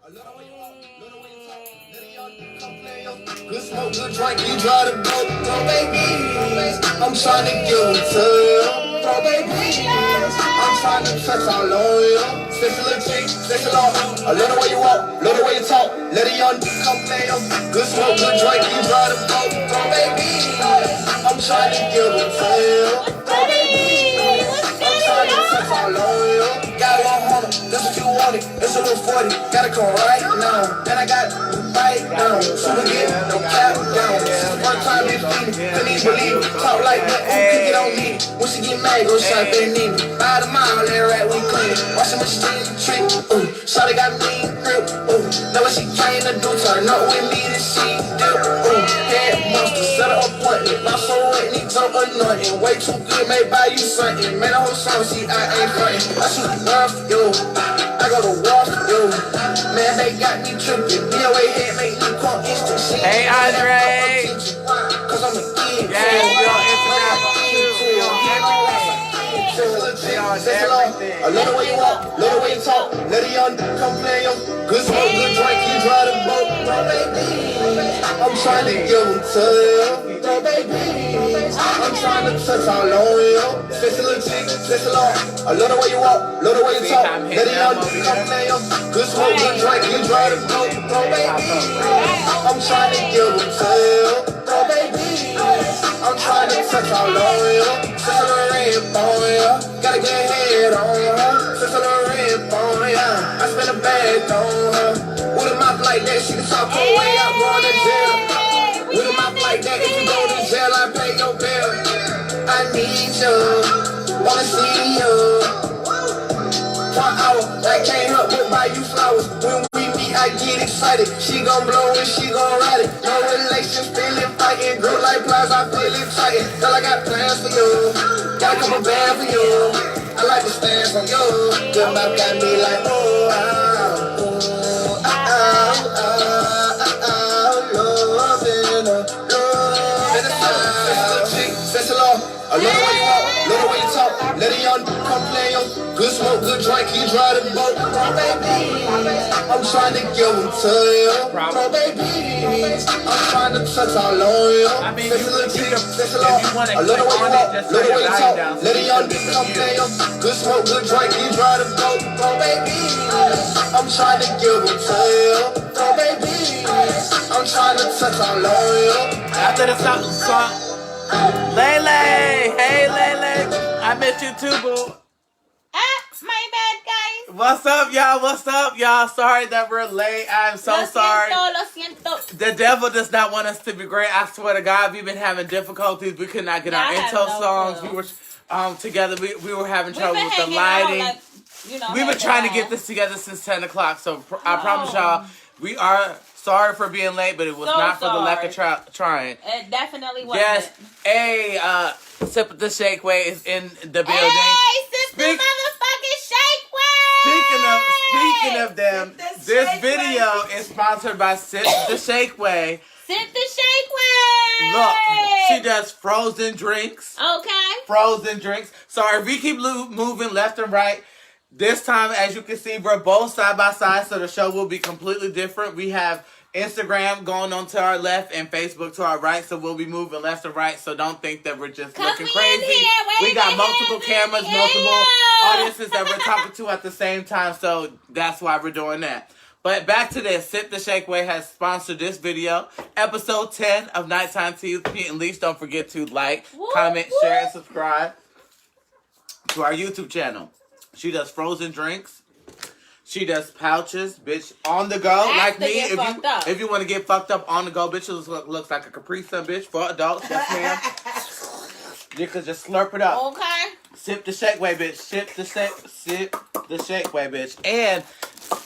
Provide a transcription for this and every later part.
Good smoke, good drink, you drive the boat. Throw babies, I'm trying to give them to you. Throw babies, I'm trying to touch all on you. Sexy little chick, sexy long. I love the way you walk, love the way you talk. Let a young come play you. Good smoke, good drink, you drive the boat. Throw babies, I'm trying to give them to you. Throw babies, I'm trying to touch all on you. Got a long hunter, that's what you wanted. It's a little 40, gotta come right now. And I got right down, super get no cap down. One time it's feeding, couldn't even believe it. Talk like that, cook it on me. When she get mad, go shop at Nina. By the mile, that right, we clean. Washing machine, trick, ooh. Shawty got mean grip, ooh. Know what she came to do, turn up with me, then she dip, ooh. Head monster, set her appointment. My soul wet, need some anointing. Way too good, may buy you something. Man, the whole song, see, I ain't frontin'. I shoot the world for you, I go to war for you. Man, they got me tripping. DOA head make me call instant shit. Hey, Andre. Cause I'm a kid. Yeah, we on Instagram too. We on everything. We on everything. I love the way you walk, love the way you talk. Let a young come play you. Good smoke, good drink, you drive the boat. Throw babies, I'm trying to give them to you. Throw babies, I'm trying to touch all on you. Sexy little chick, sexy long. I love the way you walk, love the way you talk. Let a young come play you. Good smoke, good drink, you drive the boat. Throw babies, I'm trying to give them to you. Throw babies, I'm trying to touch all on you. Sexy little red bone, yeah. Got a good head on her. Sexy little red bone, yeah. I spend a bag on her. With a mouth like that, she can talk her way out going to jail. With a mouth like that, if you go to jail, I pay your bill. I need you, wanna see you. 1 hour, I can't help but buy you flowers. When we meet, I get excited. She gon' blow and she gon' ride it. No relation, feeling fighting. Grip like plies, I feel it tighten. Girl, I got plans for you. Got a couple bands for you. I like to stand from you. Good mouth got me like, oh, loving her, loving her. Sexy long, I love the way you walk, love the way you talk. Let a young come play you. Good smoke, good drink, you drive the boat. Throw babies, I'm trying to give them to you. Throw babies, I'm trying to touch all on you. Sexy little chick, sexy long, I love the way you walk, love the way you talk. Let a young come play you. Good smoke, good drink, you drive the boat. Throw babies, I'm trying to give them to you. Throw babies, I'm trying to touch all on you. After the song, Lele. Hey, Lele. I miss you too, boo. My bad, guys. What's up, y'all? What's up, y'all? Sorry that we're late. I'm so sorry. Lo siento. The devil does not want us to be great. I swear to God, we've been having difficulties. We could not get our intro songs. We were together. We were having trouble with the lighting. We've been trying to get this together since 10 o'clock. So I promise y'all, we are sorry for being late, but it was not for the lack of trying. It definitely wasn't. Yes. Hey, Sip of the Shake Way is in the building. Hey, Sip the motherfucking Shake Way! Speaking of them, this video is sponsored by Sip the Shake Way. Sip the Shake Way! Look, she does frozen drinks. Okay. Frozen drinks. Sorry, we keep moving left and right. This time, as you can see, we're both side by side, so the show will be completely different. We have Instagram going on to our left and Facebook to our right, so we'll be moving left and right, so don't think that we're just looking crazy. We got multiple cameras, multiple audiences that we're talking to at the same time, so that's why we're doing that. But back to this. Sip the Shake Way has sponsored this video. Episode 10 of Nighttime Tea with P and Leash. Don't forget to like, comment, share, and subscribe to our YouTube channel. She does frozen drinks. She does pouches, bitch, on the go. Like me, if you want to get fucked up on the go, bitch, it looks like a Capri Sun, bitch, for adults. Yes, ma'am. You could just slurp it up. Okay. Sip the Shake Way, bitch. Sip the Shake Way, bitch. And,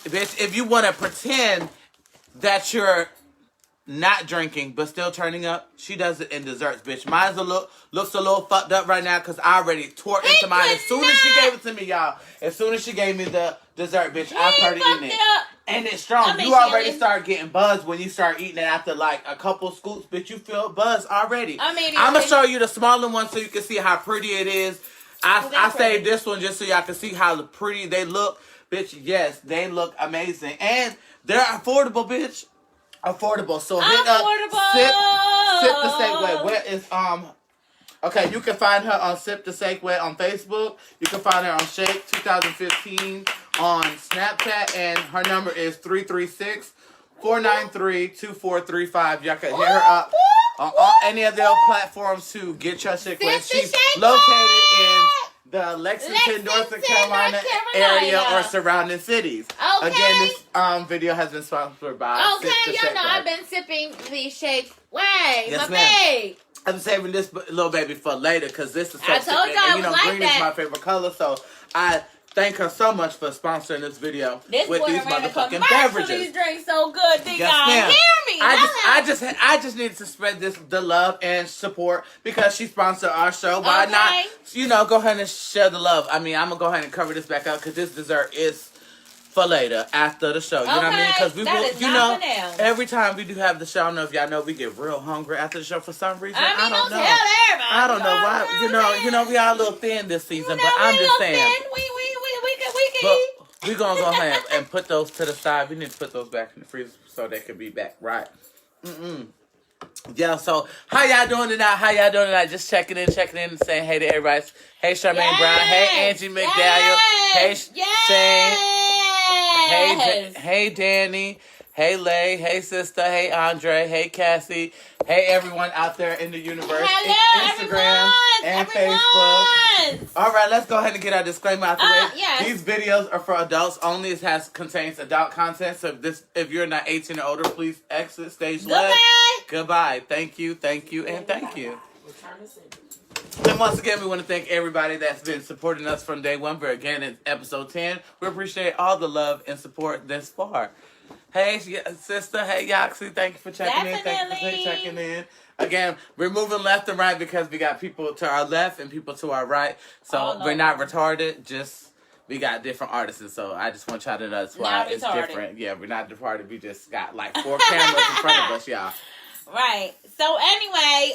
bitch, if you want to pretend that you're not drinking but still turning up, she does it in desserts, bitch. Mine's looks a little fucked up right now because I already tore into mine as soon as she gave it to me, y'all. As soon as she gave me the dessert, bitch, I started eating it. And it's strong. You already start getting buzzed when you start eating it after like a couple scoops, bitch. You feel buzzed already. I'm gonna show you the smaller one so you can see how pretty it is. I saved this one just so y'all can see how pretty they look. Bitch, yes, they look amazing. And they're affordable, bitch. Affordable. So hit up Sip the Steak Wet. Where is okay, you can find her on Sip the Steak Wet on Facebook. You can find her on Shake 2015 on Snapchat, and her number is 336-493-2435. Y'all can hit her up on any of their platforms to get your shit wet. She's located in the Lexington, North Carolina area or surrounding cities. Okay. Again, this video has been sponsored by Okay, y'all know I've been sipping the Shake Way. Yes, my ma'am. babe. I'm saving this little baby for later because this is so I told y'all I and, was like green that. is my favorite color, so I thank her so much for sponsoring this video with these motherfucking beverages. These drinks so good. Did Yes, y'all ma'am. hear me? I just needed to spread the love and support because she sponsored our show. Why not? Go ahead and share the love. I mean, I'm gonna go ahead and cover this back up because this dessert is for later after the show. You know what I mean? Because we will, every time we do have the show, I don't know if y'all know, we get real hungry after the show for some reason. I don't know. I don't know why. We are a little thin this season, but I'm just saying. But we're gonna go ahead and put those to the side. We need to put those back in the freezer so they can be back right. Yeah, so how y'all doing tonight? Just checking in and saying hey to everybody. Hey, Charmaine Brown. Hey, Angie McDaniel. Hey, Shane. Hey, Danny. Hey, Lay. Hey, sister. Hey, Andre. Hey, Cassie. Hey, everyone out there in the universe. Instagram and Facebook. All right, let's go ahead and get our disclaimer out the way. Yes. These videos are for adults only. It contains adult content. So if you're not 18 or older, please exit stage left. Goodbye. Thank you, and thank you. And once again, we want to thank everybody that's been supporting us from day one. But again, in episode 10, we appreciate all the love and support this far. Hey, sister. Hey, Yoxie. Thank you for checking in. Thank you for checking in. Again, we're moving left and right because we got people to our left and people to our right. So we're not retarded. Just we got different artists. So I just want y'all to know that's why it's different. Yeah, we're not retarded. We just got like 4 cameras in front of us, y'all. Right. So anyway,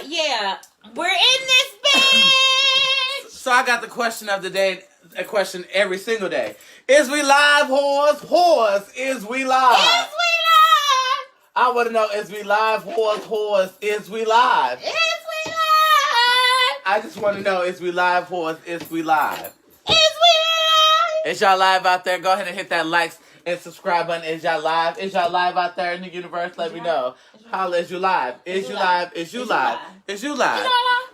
yeah, we're in this bitch. So I got the question of the day. A question every single day. Is we live, whores? Whores, is we live? Is we live? I want to know, is we live, whores? Is we live? Is we live? I just want to know, is we live, whores? Is we live? Is we live? Is y'all live out there? Go ahead and hit that likes and subscribe button. Is y'all live? Is y'all live out there in the universe? Let me know. Holla, is you live? Is you live? Is you live? Is you live?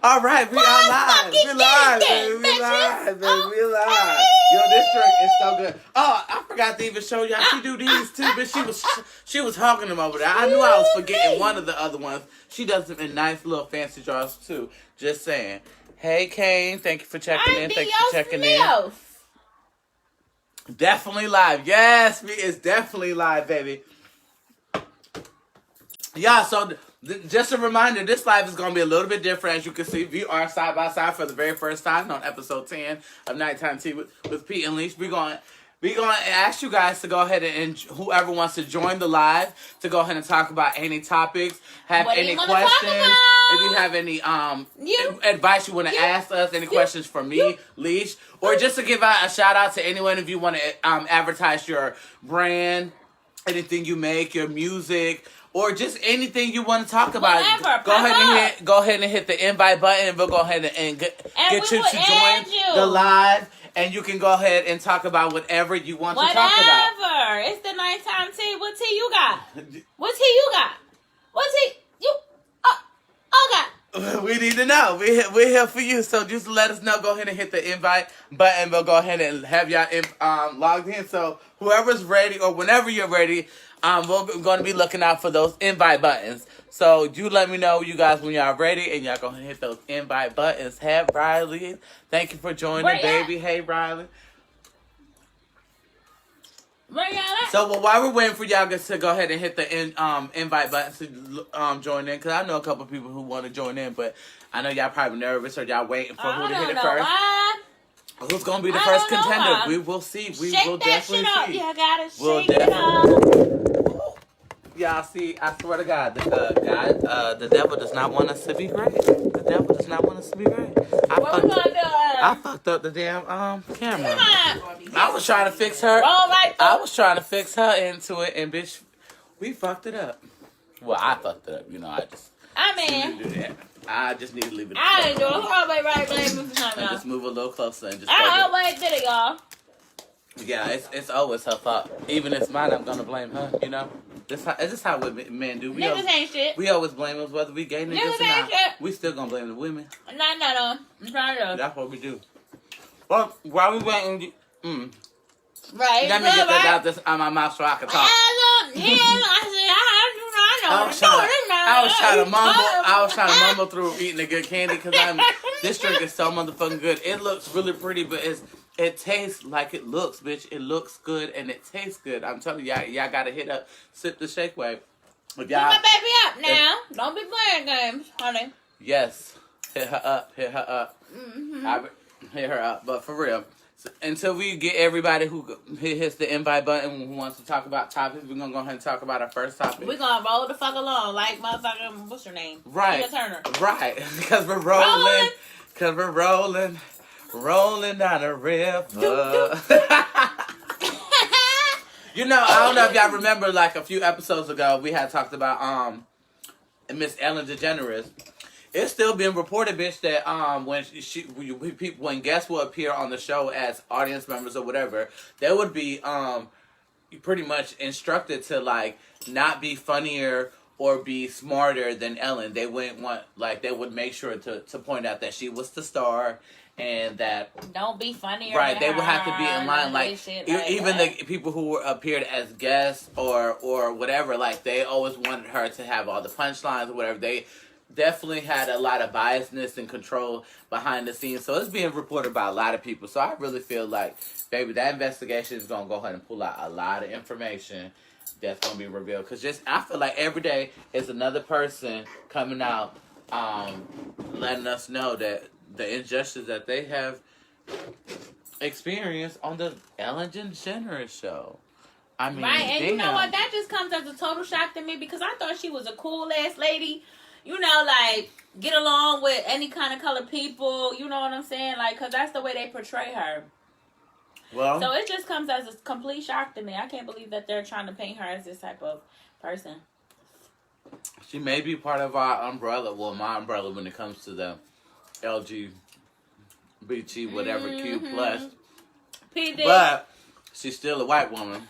All right, we are live. We live, baby. We live, baby. We live. Yo, this drink is so good. Oh, I forgot to even show y'all. She do these too, but she was hogging them over there. I knew I was forgetting one of the other ones. She does them in nice little fancy jars too. Just saying. Hey, Kane. Thank you for checking in. Thank you for checking in. Definitely live. Yes, it's definitely live, baby. Yeah, so just a reminder, this live is going to be a little bit different. As you can see, we are side by side for the very first time on episode 10 of Nighttime Tea with P and Leash. We're going to ask you guys to go ahead and whoever wants to join the live to go ahead and talk about any topics, have any questions. If you have any advice you want to ask us, any questions for me, Leash, or just to give out a shout out to anyone if you want to advertise your brand, anything you make, your music, or just anything you want to talk about. Whatever, go ahead and hit the invite button, and we'll go ahead and get you to join the live, and you can go ahead and talk about whatever you want to talk about. Whatever. It's the nighttime tea. What tea you got? What tea you got? What tea you? Oh God. We need to know. We're here for you. So just let us know. Go ahead and hit the invite button. We'll go ahead and have y'all logged in. So whoever's ready or whenever you're ready, we're going to be looking out for those invite buttons. So you let me know, you guys, when y'all ready, and y'all go ahead and hit those invite buttons. Have Riley. Thank you for joining, baby. Hey, Riley. Where y'all at? So while we're waiting for y'all to go ahead and hit the invite button to join in, because I know a couple people who want to join in, but I know y'all probably nervous or y'all waiting for who to hit it first. Why. Who's going to be the first contender? We will see. We will definitely see. You gotta shake it up. y'all see, I swear to God, the devil does not want us to be great. The devil does not want us to be great. What we gonna do? I fucked up the damn camera. I was trying to fix her. Roll right through. I was trying to fix her into it, and bitch, we fucked it up. Well, I fucked it up. You know, I mean, do that. I just need to leave it. I ain't doing it. Always right blame me for something else. Just move a little closer and just. I always did it, y'all. Yeah, it's always her fault. Even if it's mine, I'm gonna blame her. You know, this is how men do. Niggas ain't shit. We always blame us whether we gay niggas or not. Shit. We still gonna blame the women. No. I'm trying to. That's what we do. Well, while we waiting, right. let me get that out this out my mouth so I can talk. I was trying to mumble through eating a good candy because this drink is so motherfucking good. It looks really pretty, but it tastes like it looks, bitch. It looks good and it tastes good. I'm telling y'all gotta sip the shake wave. Put my baby up now. Don't be playing games, honey. Yes, hit her up. Mm-hmm. Hit her up, but for real. Until we get everybody who hits the invite button who wants to talk about topics, we're gonna go ahead and talk about our first topic. We're gonna roll the fuck along like motherfucker. What's your name? Right. Tina Turner. Right. Because we're rolling. Because we're rolling down the river. You know, I don't know if y'all remember, like a few episodes ago, we had talked about Miss Ellen DeGeneres. It's still being reported, bitch, that when guests will appear on the show as audience members or whatever, they would be pretty much instructed to like not be funnier or be smarter than Ellen. They wouldn't want they would make sure to point out that she was the star and that don't be funnier. Right, they would have to be in line even the people who appeared as guests or whatever. Like they always wanted her to have all the punchlines or whatever. They definitely had a lot of biasness and control behind the scenes. So it's being reported by a lot of people. So I really feel like, baby, that investigation is going to go ahead and pull out a lot of information that's going to be revealed. Because I feel like every day is another person coming out letting us know that the injustice that they have experienced on the Ellen DeGeneres show. I mean, right, and damn. You know what? That just comes as a total shock to me because I thought she was a cool-ass lady. You know, like, get along with any kind of color people. You know what I'm saying? Like, because that's the way they portray her. Well, so it just comes as a complete shock to me. I can't believe that they're trying to paint her as this type of person. She may be part of our umbrella. Well, my umbrella when it comes to the LGBT, whatever, Q+. PD. But she's still a white woman.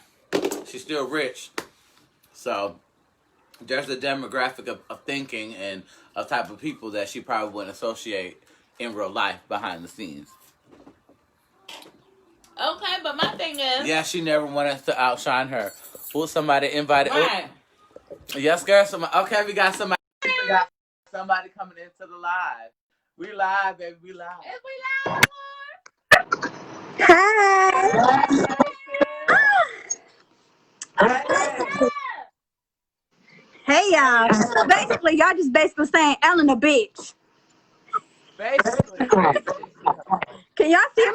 She's still rich. So there's a demographic of thinking and a type of people that she probably wouldn't associate in real life behind the scenes. Okay, but my thing is... Yeah, she never wanted us to outshine her. Who somebody invited... Right. Yes, girl. Okay, we got somebody coming into the live. We live, baby. We live. Is we live, Lord? Hi. Hey, y'all. So basically, y'all just basically saying Ellen a bitch. Basically. Can y'all see me?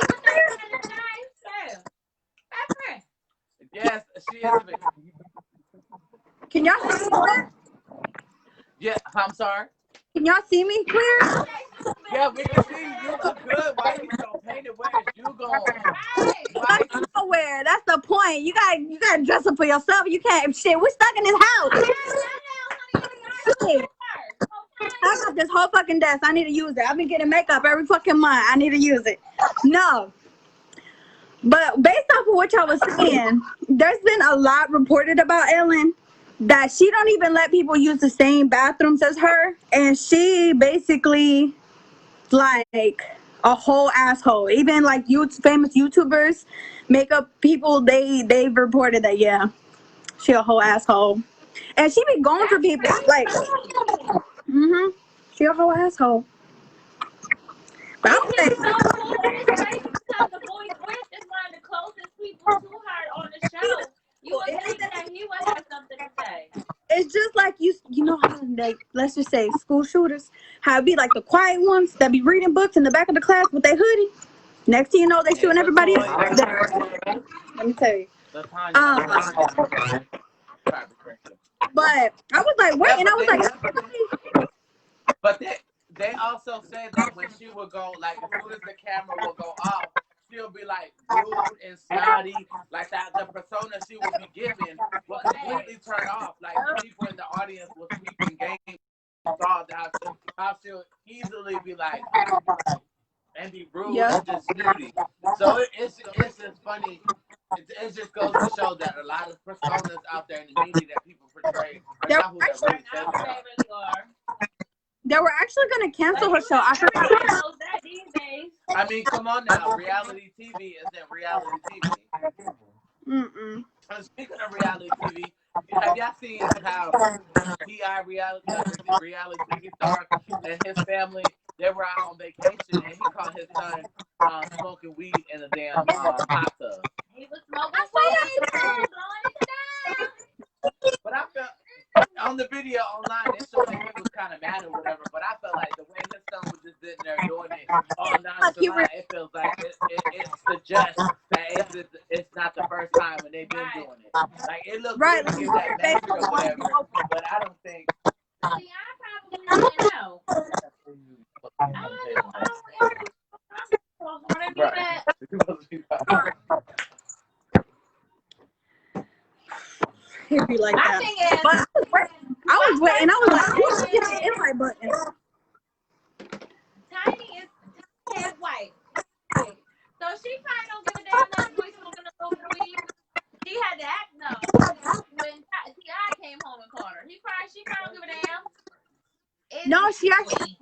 Yes, she is a bitch. Can y'all see me clear? Yeah, I'm sorry. Can y'all see me clear? Yeah, we can see you look good. Why you so painted? Where is you going? I'm nowhere. That's the point. You gotta dress up for yourself. You can't shit. We're stuck in this house. Shit. I got this whole fucking desk. I need to use it. I've been getting makeup every fucking month. I need to use it. No. But based off of what y'all was saying, there's been a lot reported about Ellen that she don't even let people use the same bathrooms as her, and she basically like a whole asshole. Even like famous YouTubers, makeup people, they've reported that she a whole asshole, and she be going for people like she a whole asshole. But I'm saying, the boy Chris is one of the closest people to her on the show. You would think that he would have something to say. it's just like you know how like let's just say school shooters, how it be like the quiet ones that be reading books in the back of the class with their hoodie. Next thing you know, they shooting everybody else. Let me tell you. But I was like, wait, Yeah, and I was like, but they also said that when she would go, like as soon as the camera will go off, she'll be like rude and snotty, like that. The persona she would be given will completely turn off. Like people in the audience will peeping game saw how she'll easily be like and be rude yeah, and just snooty. So it's just funny. It just goes to show that a lot of personas out there in the media that people portray are they're not who they really say Not they who they are. really are. they were actually gonna cancel her show. I heard. Everybody knows that these days. I mean, come on now. Reality TV isn't reality TV. Mm-mm. And speaking of reality TV, have y'all seen how T.I. the reality TV star and his family, they were out on vacation and he caught his son smoking weed in a damn hot tub. He was smoking weed, blowing it down. But I felt on the video online, they showed that he was kind of mad or whatever. But I felt like the way his son was just sitting there doing it all nonchalant, it feels like it suggests that it's not the first time and they've been doing it. Like it looks Right, good to give that message or whatever. But I don't think. See, I probably didn't know. I want to do that. He'd be like My that. thing is, But I was waiting. I was like, who's hit the invite button? Tiny is half white. So she probably don't give a damn that boy smoking a little weed. She had to act no when T.I. came home and caught her. She probably don't give a damn. No, she actually.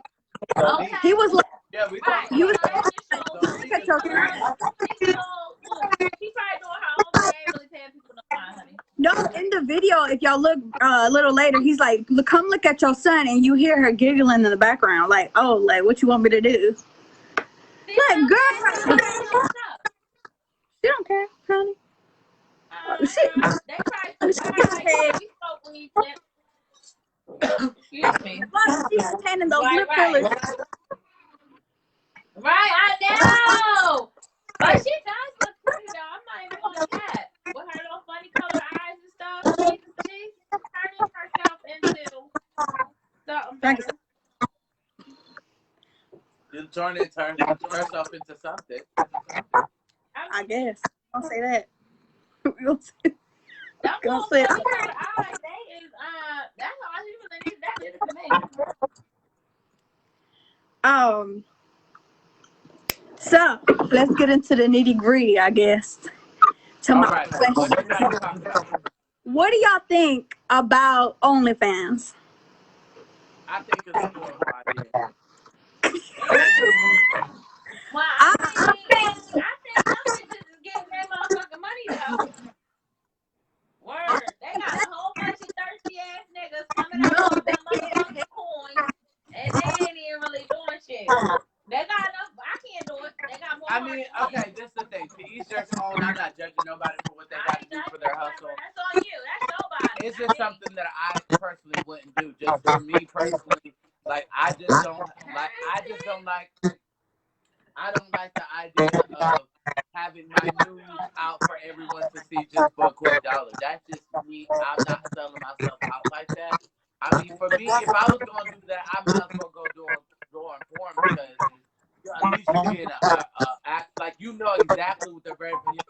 Okay. He was like, Yeah, we Right. talking you was about like, that. look at your son. She probably doing her own thing. Ain't really paying people no mind, honey. No, in the video, if y'all look a little later, he's like, look, come look at your son, and you hear her giggling in the background, like, oh, like, what you want me to do? See, Like, girl, she don't care, honey. They probably we spoke when he flipped. Excuse me. She's containing those lip Right. fillers. Right, I know. But she does look pretty though. I'm not even gonna cat. With her little funny colored eyes and stuff, she's turning herself into something better. You turn herself into something. I guess. Don't say that. We'll say- Them Gonna little say it. funny colored eyes, they is that's all she really needs. That did it for me. So let's get into the nitty gritty, I guess. To All my right. question. What you guys talking about? What do y'all think about OnlyFans? I think it's a horrible idea. Well, I think some bitches is getting their motherfucking money though. Word. They got a whole bunch of thirsty ass niggas coming out with them motherfucking coins and they ain't even really doing shit. They got enough. I can't do it. They got more. I mean, okay, this is the thing. To each their own. I'm not judging nobody for what they got to do for their hustle. That's on you. That's nobody. It's just something that I personally wouldn't do. Just for me personally, like I don't like the idea of having my news out for everyone to see just for a quick dollar. That's just me. I'm not selling myself out like that. I mean, for me, if I was going to do that, I might as well go on porn because at least you get act like you know exactly what the revenue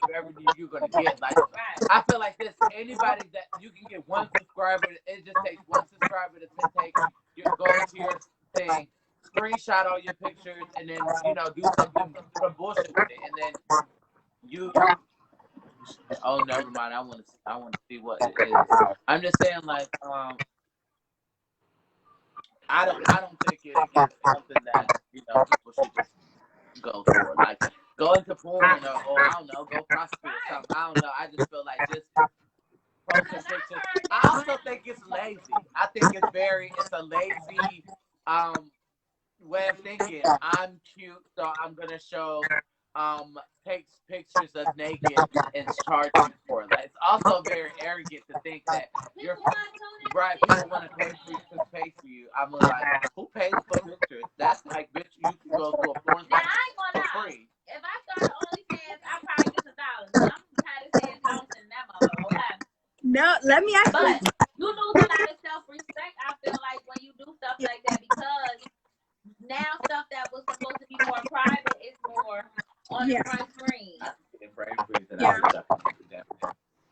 you're gonna get. Like I feel like this. Anybody that you can get one subscriber, it just takes one subscriber to take. You go into your thing, screenshot all your pictures, and then do some bullshit with it, and then you. Oh, never mind. I want to see what it is. I'm just saying, like, I don't think it's something that people should just go for. Like, go into porn or I don't know, go prostitute or something. I don't know. I just feel like just posting pictures. I also think it's lazy. I think it's a lazy way of thinking. I'm cute, so I'm gonna show takes pictures of naked and charge you for it. Like, it's also very arrogant to think that you're right. People want to pay for you. I'm like, who pays for pictures? That's like, bitch, you can go to a porn site for free. If I started OnlyFans, I'd probably get $1,000. I'm tired of saying house in that motherfucker. Okay. No, let me ask you. But you lose a lot the price green. In brain freeze and Yeah. I was sucking it down.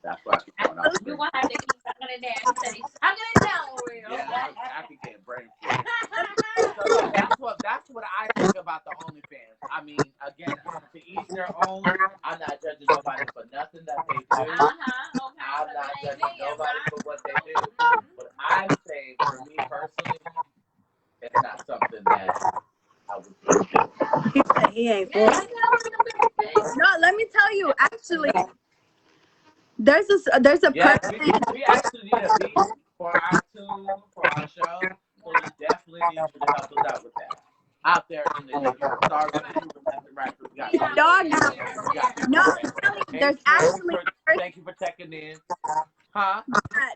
That's why I keep going off. You're going to have to keep sucking it down. You said he's sucking it down over here. Yeah, I can get brain freeze. So yeah, that's what I think about the OnlyFans. I mean, again, to each their own. I'm not judging nobody for nothing that they do. Okay. I'm not judging nobody for what they do. But I'm saying, for me personally, it's not something that I would do. He said he ain't for it. No, let me tell you. Actually, there's a Yeah, person. we actually need a beat for our tune, for our show. So we definitely need you to help us out with that. Out there in the sorry, moving left and right. We got Dog. No, there's actually thank you for checking in. Huh?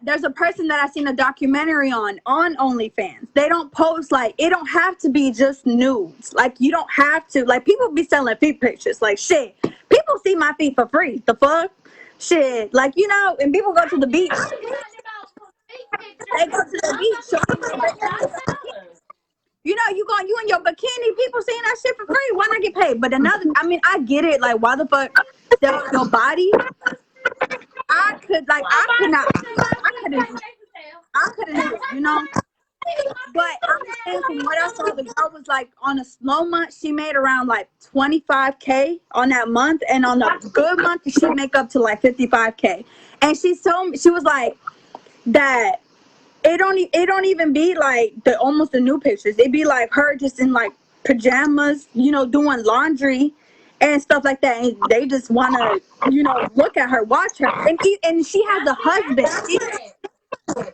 there's a person that I seen a documentary on OnlyFans. They don't post like it don't have to be just nudes. Like you don't have to like people be selling feet pictures. Like shit, people see my feet for free. The fuck, shit. Like you know, and people go to the beach. They go to the beach. So you know, you in your bikini, people seeing that shit for free. Why not get paid? But another, I mean, I get it. Like, why the fuck sell your body? I couldn't, you know. But I'm saying from what I saw, the girl was like on a slow month, she made around like 25K on that month, and on a good month, she make up to like 55K. And she was like that. It don't even be like almost the new pictures. It be like her just in like pajamas, you know, doing laundry and stuff like that. And they just wanna, you know, look at her, watch her. And she has a husband.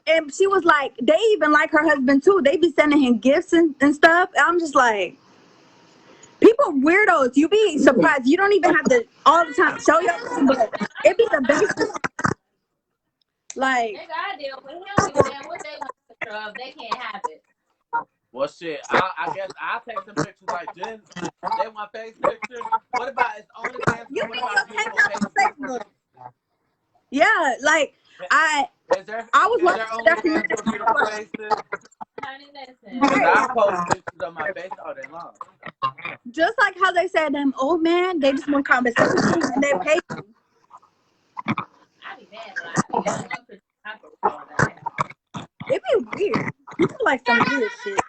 And she was like, they even like her husband too. They be sending him gifts and stuff. And I'm just like, people weirdos. You be surprised. You don't even have to all the time show your but it be the best. Like, I deal with him. Give a damn what they want to picture of. They can't have it. Well, shit. I guess I'll take some pictures like this. They want face pictures. What about it's OnlyFans? you What can about hang beautiful out on faces? Facebook. Yeah, like I was is watching there the OnlyFans documentary. for beautiful faces? Honey, listen. Because I post pictures of my face all day long. Just like how they said them old man, they just want conversation and they pay you. I be mad a lot. One picture I post all day. It be weird. People like some weird shit.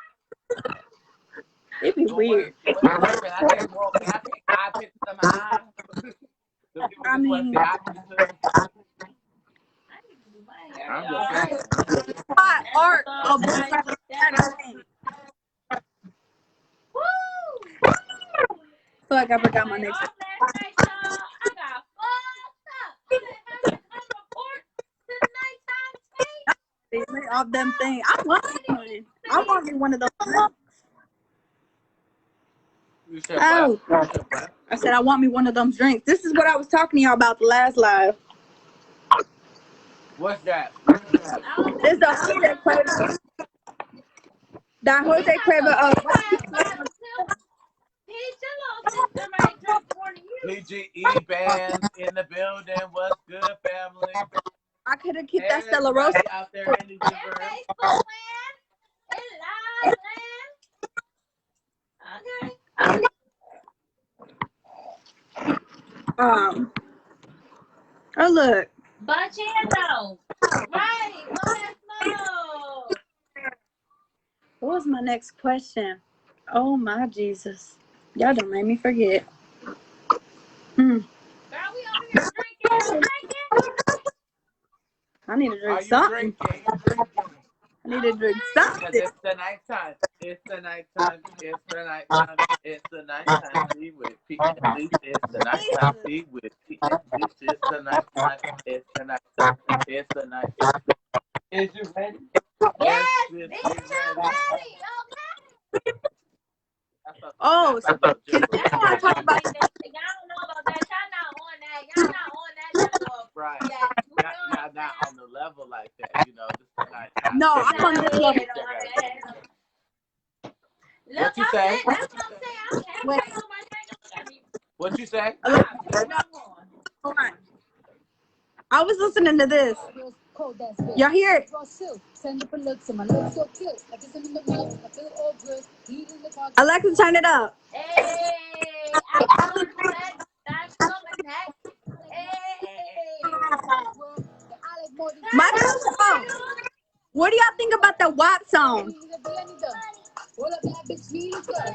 It be weird. I take eye pictures of my eyes. I mean, I'm just saying. my art of fuck, I forgot my next. Off them thing. I want me one of those. You said Oh. what? I said I want me one of them drinks. This is what I was talking to y'all about the last live. What's that? This the Jose Cuervo. That Jose Cuervo. PGE bands in the building. What's good, family? I could have kept that Stella Rosa out there in the universe. Oh look. Bachando. Right. Let us know. What was my next question? Oh my Jesus. Y'all don't make me forget. Girl, we over here drinking. I need to drink Are you something. drinking? I need to drink something. It's the nighttime. It's the nighttime. It's the nighttime. It's the nighttime. Tea with P. At least it's the nighttime. Tea with P. At least it's the nighttime. It's the nighttime. It's the nighttime. Is you ready? Yes, bitch, bitch, I'm ready. Okay. Oh, so That's why I talk about that. Y'all don't know about that. Y'all not on that. Y'all not on that level. Right. Yeah. Y'all not on the level like that, you know. This is nighttime. no, I'm on this level. What you say? That's what I'm saying. I can't Wait. take nobody. What you say? Hold on. I was listening to this. Y'all hear it? Alexa, turn it up. Hey, I My song. What do y'all think about the WAP song?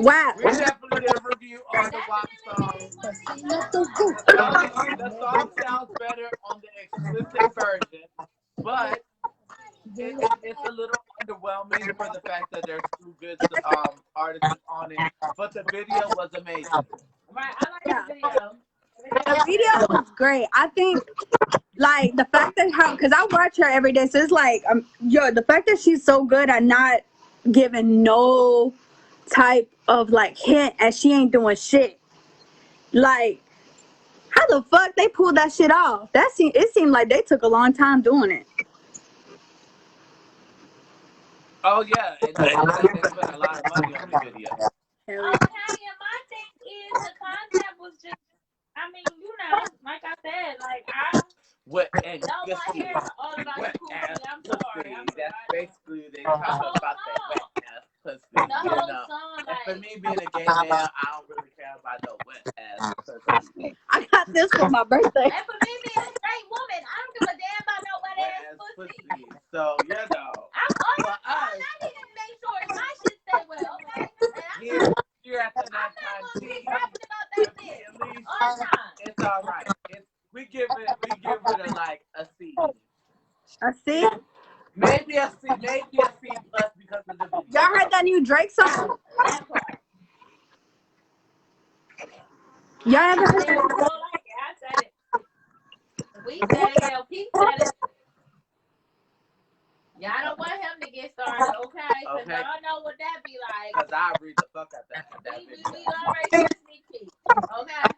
WAP. We definitely did a review on the WAP song. The song sounds better on the explicit version, but it's a little underwhelming for the fact that there's two good artists on it. But the video was amazing. Right, I like the video. The video was great. I think, like, the fact that her, because I watch her every day, so it's like, the fact that she's so good at not giving no type of, like, hint as she ain't doing shit. Like, how the fuck they pulled that shit off? It seemed like they took a long time doing it. Oh, yeah, and they spent a lot of money on the video. Okay, and my thing is the concept was just, I mean, you know, like I said, like I And know my hair is all about the cool. I'm sorry. That's basically they talk about that wet ass pussy. The You whole know. song, And for like, me being a gay male, I don't really care about no wet ass pussy. I got this for my birthday. and for me being a straight woman, I don't give a damn about no wet ass pussy. So, you know. I need to make sure my shit stay well, okay? Here at the I'm not nighttime gonna be tea, rapping about that shit at least all the time. it's all right. We give it like a C. A C? Maybe a C plus because of the video. Y'all heard that new Drake song? That part. Y'all ever heard Yeah, you don't like it. I said it. We said it. Hell, Pete said it. Y'all don't want him to get started, okay? Because y'all know what that be like. Because I read the fuck out that video. We already did a sneak peek, okay?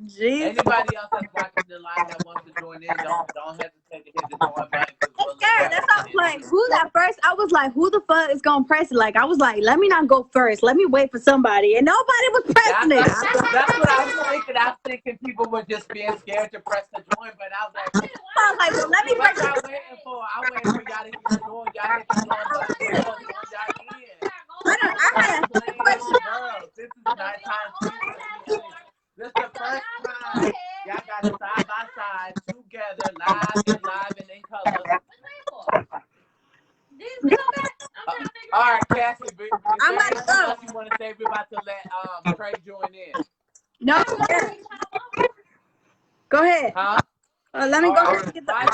Jeez. Anybody else that's watching the live that wants to join in, don't hesitate to hit the join button. Yeah, that's how I'm like, who's at first? I was like, who the fuck is gonna press it? Like, I was like, let me not go first. Let me wait for somebody. And nobody was pressing it. That's what I was thinking. I was thinking people were just being scared to press the join, but I was like, Well, let me what press y'all it. waiting for? I'm waiting for y'all to hit the join. Y'all hit the join button. Y'all in. I had a question. Girls, this is nighttime tea. This is the first time y'all got it side by side together, live and in color. All right, Cassie, I'm about to go. you want to say? We're about to let Trey join in. No. Go ahead. Huh? Let me go ahead and get the. Bye,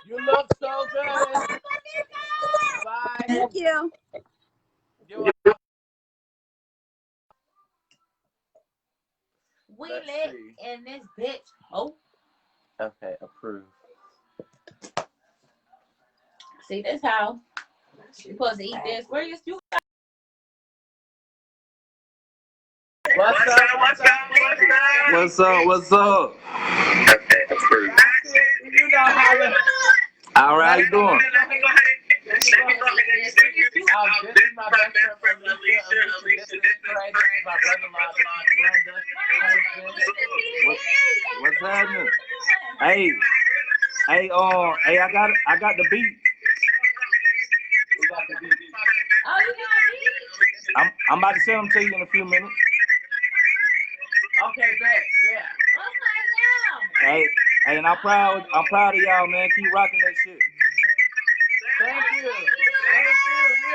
you look so good. Bye. Thank you. We lit in this bitch. Oh. Okay, approved. See, this how you supposed to eat this. Where you What's up? Okay, approved. You know how it. All right, how you doing? This is my best friend, Alicia. This is my brother-in-law, Brenda. What's happening? Hey, I got the beat. We got the beat. Oh, you got me? I'm about to send them to you in a few minutes. Okay, bet. Yeah. Okay, Hey, and I'm proud of y'all, man. Keep rocking that shit. Thank you. We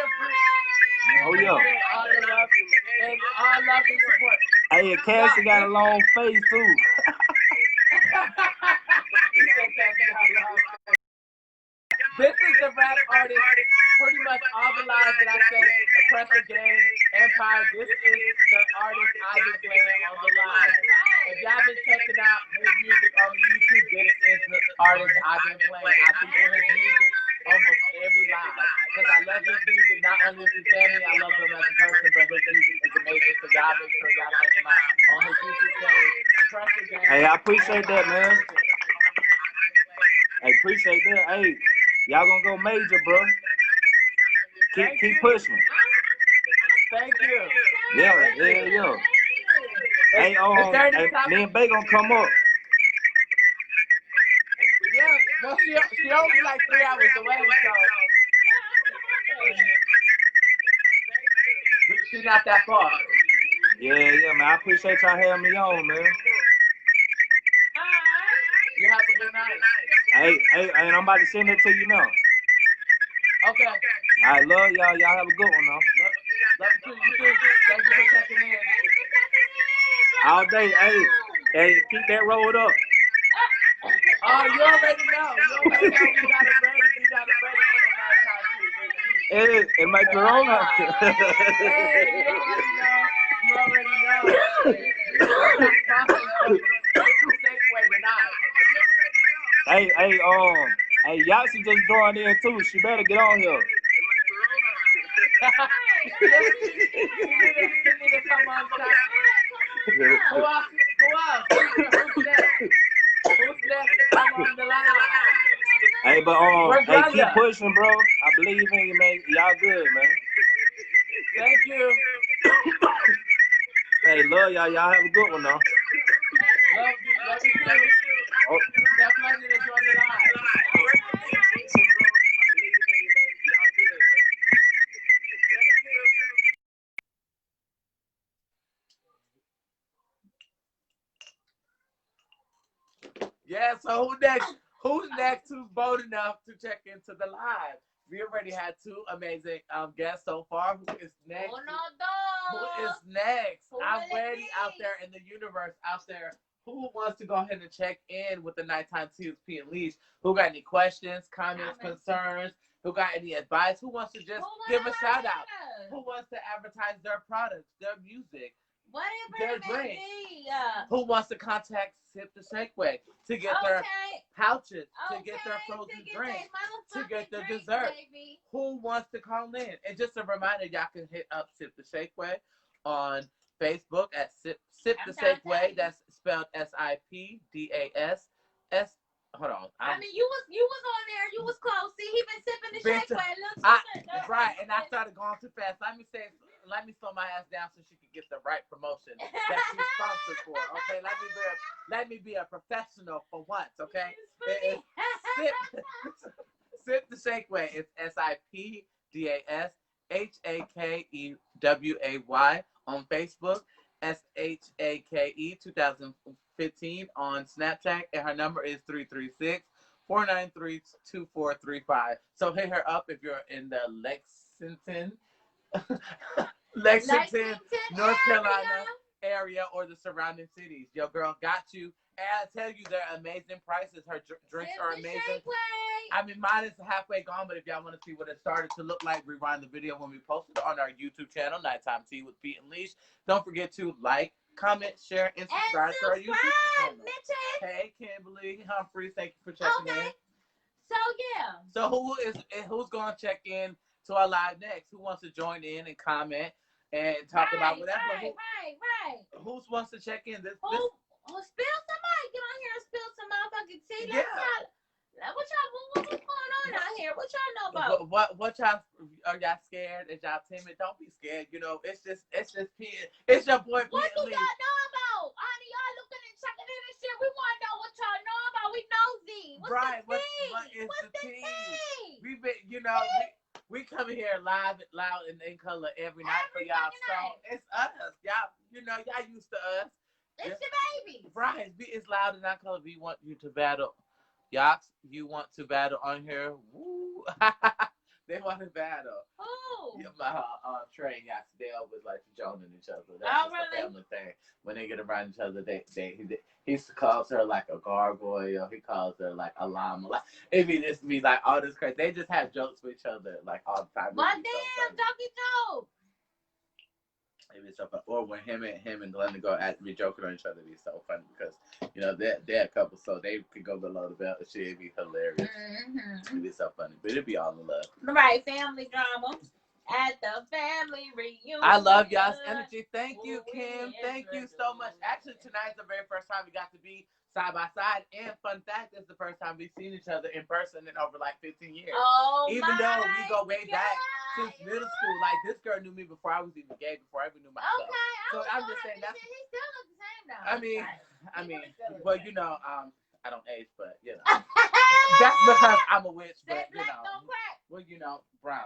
appreciate. Oh yeah. All the love and support. Hey, and Cassie got a long face too. This is the rap artist, pretty much all the lines that I say, the Pressure Gang, Empire, this is the artist I've been playing on the line. If y'all been checking out his music on YouTube, this is the artist I've been playing. I feature his music almost every line, because I love his music, not only as his family, I love him as a person, but his music is amazing, so y'all make sure y'all check him out on his YouTube page, Pressure Gang. Hey, I appreciate that, man. Hey, appreciate that. Hey, y'all gonna go major, bro. Keep pushing. Thank you. Yeah. Hey, me and Bay gonna come up. Yeah, well, she only like 3 hours away, so she's not that far. Yeah, man. I appreciate y'all having me on, man. You have a good night. Hey, and I'm about to send it to you now. Okay. I love y'all. Y'all have a good one, though. Love you too. Thank you for checking in. All day. Hey, keep that rolled up. Oh, you already know. We got it ready. We got it ready for the nighttime season. It might be wrong. Hey, you already know. We got sponsors for the Safeway tonight. Hey, Yasi just joined in too. She better get on here. You need to come on top. Who else? Who's next? Who's next to come on the line? Hey, but Hey, keep pushing, bro. I believe in you, man. Y'all good, man. Thank you. Hey, love y'all. Y'all have a good one, though. Love you too. Oh. Tell London to join the line. Yeah, so who's next who's bold enough to check into the live? We already had two amazing guests so far. Who is next? Who is next? I'm ready out there in the universe, out there. Who wants to go ahead and check in with the nighttime tea with P Leash? Who got any questions, comments, concerns? Who got any advice? Who wants to just give a shout out? Who wants to advertise their products, their music? Whatever it may be. Who wants to contact Sip the Shakeway to get their pouches, to get their frozen drinks, to get their dessert? Baby. Who wants to call in? And just a reminder, y'all can hit up Sip the Shakeway on Facebook at Sip the Shakeway. That's spelled SIPDAS. Hold on. I mean, you was on there. You was close. See, he been sipping the Shakeway. Right, and I started going too fast. Let me slow my ass down so she can get the right promotion that she's sponsored for. Okay, let me be a professional for once. Okay, Sip the Shakeway. It's SIPDASHAKEWAY on Facebook. SHAKE 2015 on Snapchat, and her number is 336-493-2435. So hit her up if you're in the Lexington, North Carolina area or the surrounding cities. Your girl got you. And I tell you, they're amazing prices. Her drinks are amazing. I mean, mine is halfway gone, but if y'all want to see what it started to look like, rewind the video when we posted it on our YouTube channel, Nighttime Tea with Pete and Leash. Don't forget to like, comment, share, and subscribe to our YouTube channel. Hey, Kimberly Humphreys, thank you for checking in. So who's going to check in to our live next? Who wants to join in and comment and talk about whatever? Who wants to check in? Spill somebody. Get on here and spill some motherfucking tea. What's going on out here? What y'all know about? What y'all are y'all scared? Is y'all timid? Don't be scared. You know, it's just It's your boy. What do y'all know about? Honey, y'all looking and checking in and shit. We want to know what y'all know about. We nosy. What's the tea? We've been, we come here live, loud, and in color every night for y'all. So it's us. Y'all, y'all used to us. It's your baby. Right. It's loud and not color. We want you to battle. Y'all, you want to battle on here? Woo. They want to battle. Oh. Yeah, my Trey and Yax, they always like to join each other. That's just a family thing. When they get around each other, he calls her like a gargoyle. He calls her like a llama. Like, it be like all this crazy. They just have jokes with each other like all the time. My damn doggy joke. It'd be so fun. Or when him and Glenda go at me joking on each other, it'd be so funny because they're a couple, so they could go below the belt. It'd be hilarious. Mm-hmm. It'd be so funny, but it'd be all in love. Right, family drama at the family reunion. I love y'all's energy. Thank you, Kim. Thank you so much. Actually, tonight's the very first time we got to be side by side. And fun fact, it's the first time we've seen each other in person in over like 15 years. Oh, even though we go way back since middle school. Like, this girl knew me before I was even gay, before I even knew myself. Okay, so I'm just saying that's. He still looks the same though. I mean, well, I don't age, but that's because I'm a witch. But brown.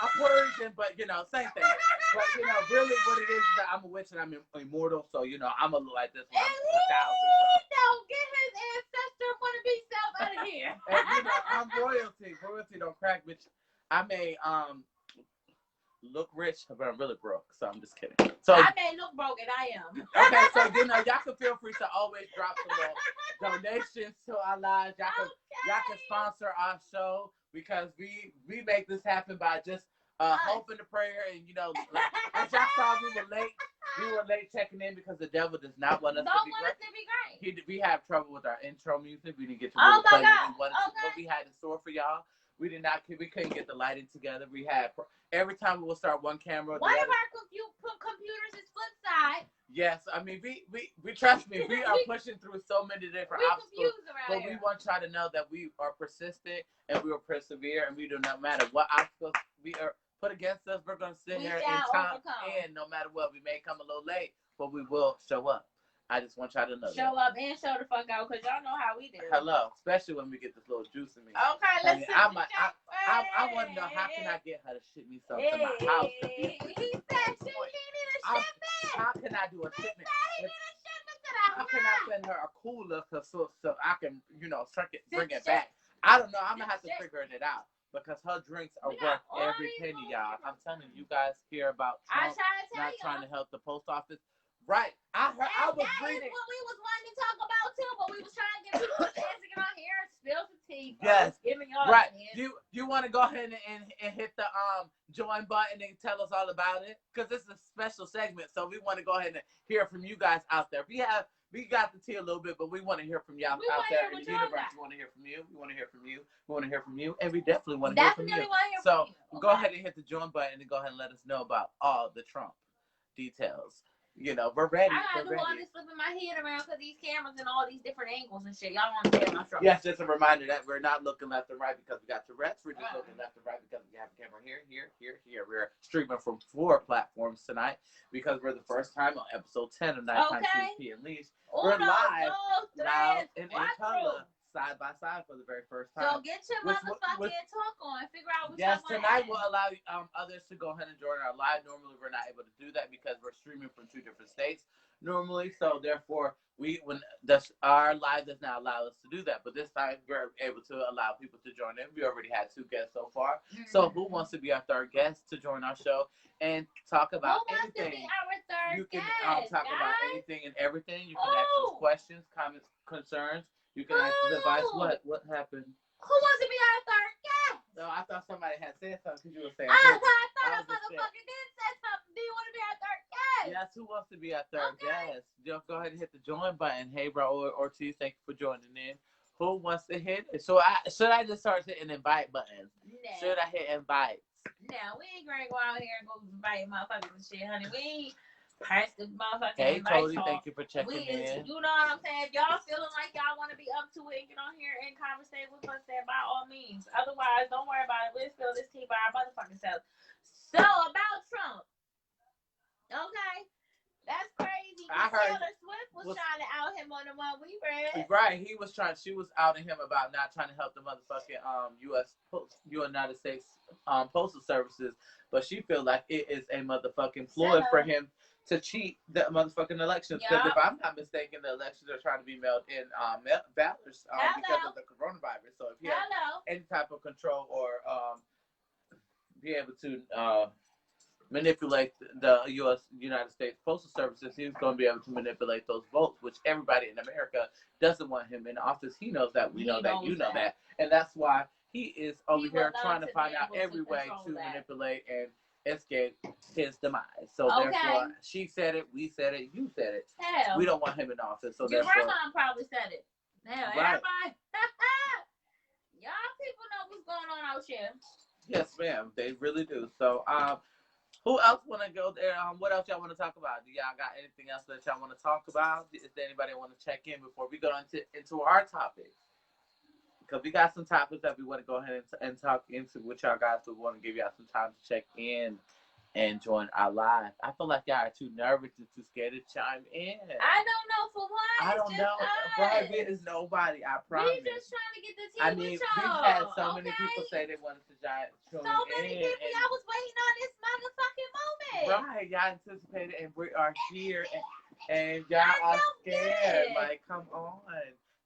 I'm Persian, but same thing. But really, what it is that I'm a witch and I'm immortal. So I'm gonna look like this when I'm 1,000. Don't get his ancestor. What here. And, you know, I'm royalty. Royalty don't crack, bitch. I may look rich, but I'm really broke. So I'm just kidding. So I may look broke, and I am. okay, so you know, y'all can feel free to always drop some little donations to our lives. Y'all can sponsor our show because we make this happen by just hope and the prayer, and you know, like, as y'all saw, we were late checking in because the devil does not want us to be great. We have trouble with our intro music. We didn't get to really play what we wanted to, what we had in store for y'all. We couldn't get the lighting together. We had every time we would start one camera. One of our computers is flip side. Yes, I mean we trust me. We are pushing through so many different obstacles, but we want y'all to know that we are persistent and we will persevere, and we do not matter what obstacles we are put against us. We're gonna sit here and time, and no matter what, we may come a little late, but we will show up. I just want y'all to know. Show up and show the fuck out, because y'all know how we do. Hello, especially when we get this little juice in me. Okay, let's see. I want to know, how can I get her to ship me something to my house? He said she needed a shipment. How can I do a shipment? How can I send her a cooler so I can, you know, bring it back? I don't know. I'm going to have to figure it out. Because her drinks are worth every penny, y'all. I'm telling you guys hear about Trump not trying to help the post office. Right. I was reading. That's what we was wanting to talk about too, but we was trying to get people to get on here and spill some tea. Yes. Giving y'all right. You want to go ahead and hit the join button and tell us all about it? Because this is a special segment, so we want to go ahead and hear from you guys out there. We got the tea a little bit, but we want to hear from y'all out there in the universe. We want to hear from you. We want to hear from you. We want to hear from you. And we definitely want to hear from you. So go ahead and hit the join button and go ahead and let us know about all the Trump details. You know, we're ready. I gotta do all this flipping my head around because these cameras and all these different angles and shit. Y'all want to see my truck. Yes, just a reminder that we're not looking left and right because we got Tourette's. We're just looking left and right because we have a camera here. We're streaming from 4 platforms tonight because we're the first time on episode 10 of Nighttime P Leash. We're live now in color, side by side for the very first time. So get your motherfucking talk on. Figure out what Yes, tonight will allow others to go ahead and join our live. Normally, we're not able to do that because we're streaming from 2 different states normally. So therefore, our live does not allow us to do that. But this time, we're able to allow people to join in. We already had 2 guests so far. Mm-hmm. So who wants to be our third guest to join our show and talk about anything? Who wants to be our third you can guest, talk about anything and everything. You can ask us questions, comments, concerns. You can ask us advice. What happened? Who wants to be our third guest? No, I thought somebody had said something because you were saying. I thought a motherfucker did say something. Do you want to be our third guest? Yes, who wants to be our third guest? Just go ahead and hit the join button. Hey, bro, Ortiz, thank you for joining in. Who wants to hit it? So should I just start hitting invite buttons? No. Should I hit invites? No, we ain't gonna go out here and go invite motherfuckers and shit, honey. We ain't press the motherfucking hey, invite. Cody, thank you for checking in. You know what I'm saying? If y'all feeling like y'all want to be up to it, get on here and conversate with us, then by all means. Otherwise, don't worry about it. We'll spill this tea by our motherfucking selves. So, about Trump. Okay? That's crazy. Taylor Swift was trying to out him on the one we read. Right. She was outing him about not trying to help the motherfucking United States Postal Services, but she feel like it is a motherfucking ploy for him to cheat the motherfucking elections. Because if I'm not mistaken, the elections are trying to be mailed in ballots because of the coronavirus. So if he has any type of control or be able to manipulate the United States Postal Services, he's going to be able to manipulate those votes, which everybody in America doesn't want him in office. He knows that. We know that. You know that. And that's why he is over here trying to find out every way to manipulate and escape his demise. So therefore, she said it, we said it, you said it. Hell. We don't want him in office. So your therefore, grandma probably said it. Now, everybody, y'all people know what's going on out here. Yes, ma'am. They really do. So, who else want to go there? What else y'all want to talk about? Do y'all got anything else that y'all want to talk about? Is there anybody want to check in before we go into our topic? Because we got some topics that we want to go ahead and talk into with y'all guys. So we want to give y'all some time to check in and join our live. I feel like y'all are too nervous and too scared to chime in. I don't know for what. I don't know. Right, it is nobody. I promise. We just trying to get the tea with y'all. We've had so many people say they wanted to join in. So many people. Y'all was waiting on this motherfucking moment. Right, y'all anticipated, and we are here, and y'all are scared. Like, come on.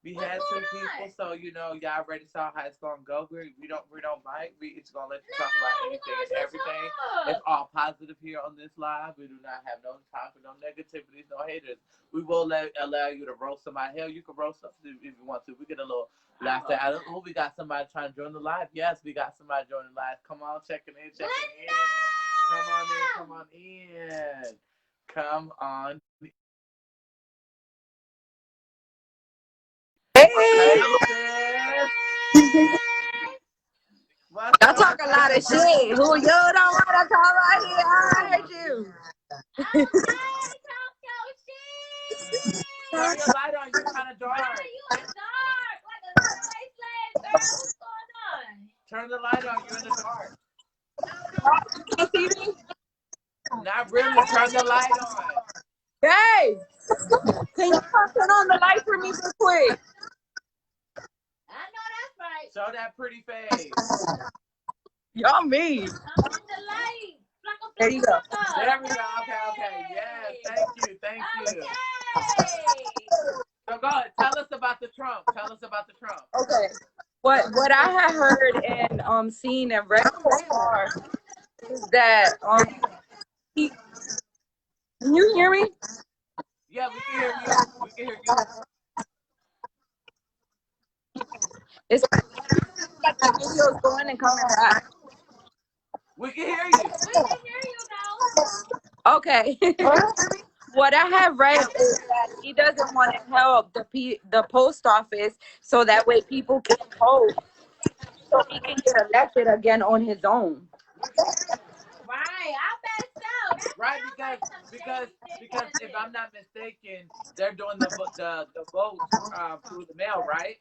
We had two people, so you know y'all already saw how it's gonna go. We don't bite. It's gonna let you talk about anything and everything. It's all positive here on this live. We do not have no time for no negativities, no haters. We will allow you to roast somebody. Hell, you can roast us if you want to. We get a little laughter out of it. Oh, we got somebody trying to join the live. Yes, we got somebody joining the live. Come on, checking in. Come on in. Come on in. Come on. Hey, What's y'all up? talk a lot of shit. Who you don't want to talk right here? I heard you. Okay, talk your shit. Turn your light on. You're kind of dark. Why you in dark? Like a runaway slave, girl. What's going on? Turn the light on. You're in the dark. Can't see me? Not really. Turn the light on. Hey, can you turn on the light for me real quick? I know that's right. Show that pretty face. Y'all mean. I'm in the light. There you go. There we go. Okay. Yes. Thank you. Okay. So go ahead. Tell us about the Trump. Okay. What I had heard and seen and read so far is that he. Can you hear me? Yeah, we can hear you. It's like the video's going and coming back. We can hear you. Now. Okay. What I have read is that he doesn't want to help the post office so that way people can vote so he can get elected again on his own. Right, I bet so. That Right, sounds because like if I'm not mistaken, they're doing the votes through the mail, right?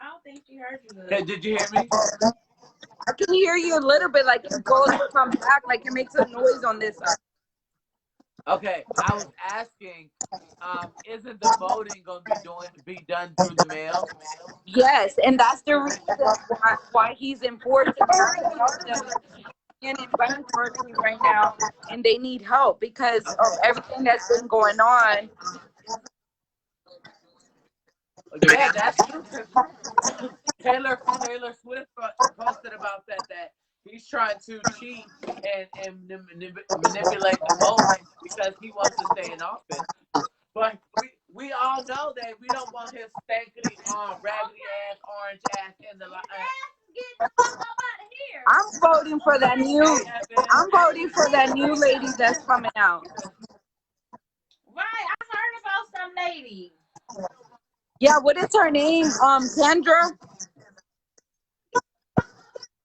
I don't think she heard you. Hey, did you hear me? I can hear you a little bit, like it goes and comes back, like it makes a noise on this side. Okay, I was asking, isn't the voting going to be done through the mail? Yes, and that's the reason why he's enforcing that in Bankruptcy right now, and they need help because of everything that's been going on. Yeah, that's true. Taylor Swift posted about that he's trying to cheat and manipulate the vote because he wants to stay in office. But we all know that we don't want his stanky raggedy ass, orange ass in the I'm voting for that new lady that's coming out. Right, I heard about some lady. Yeah, what is her name? Kendra?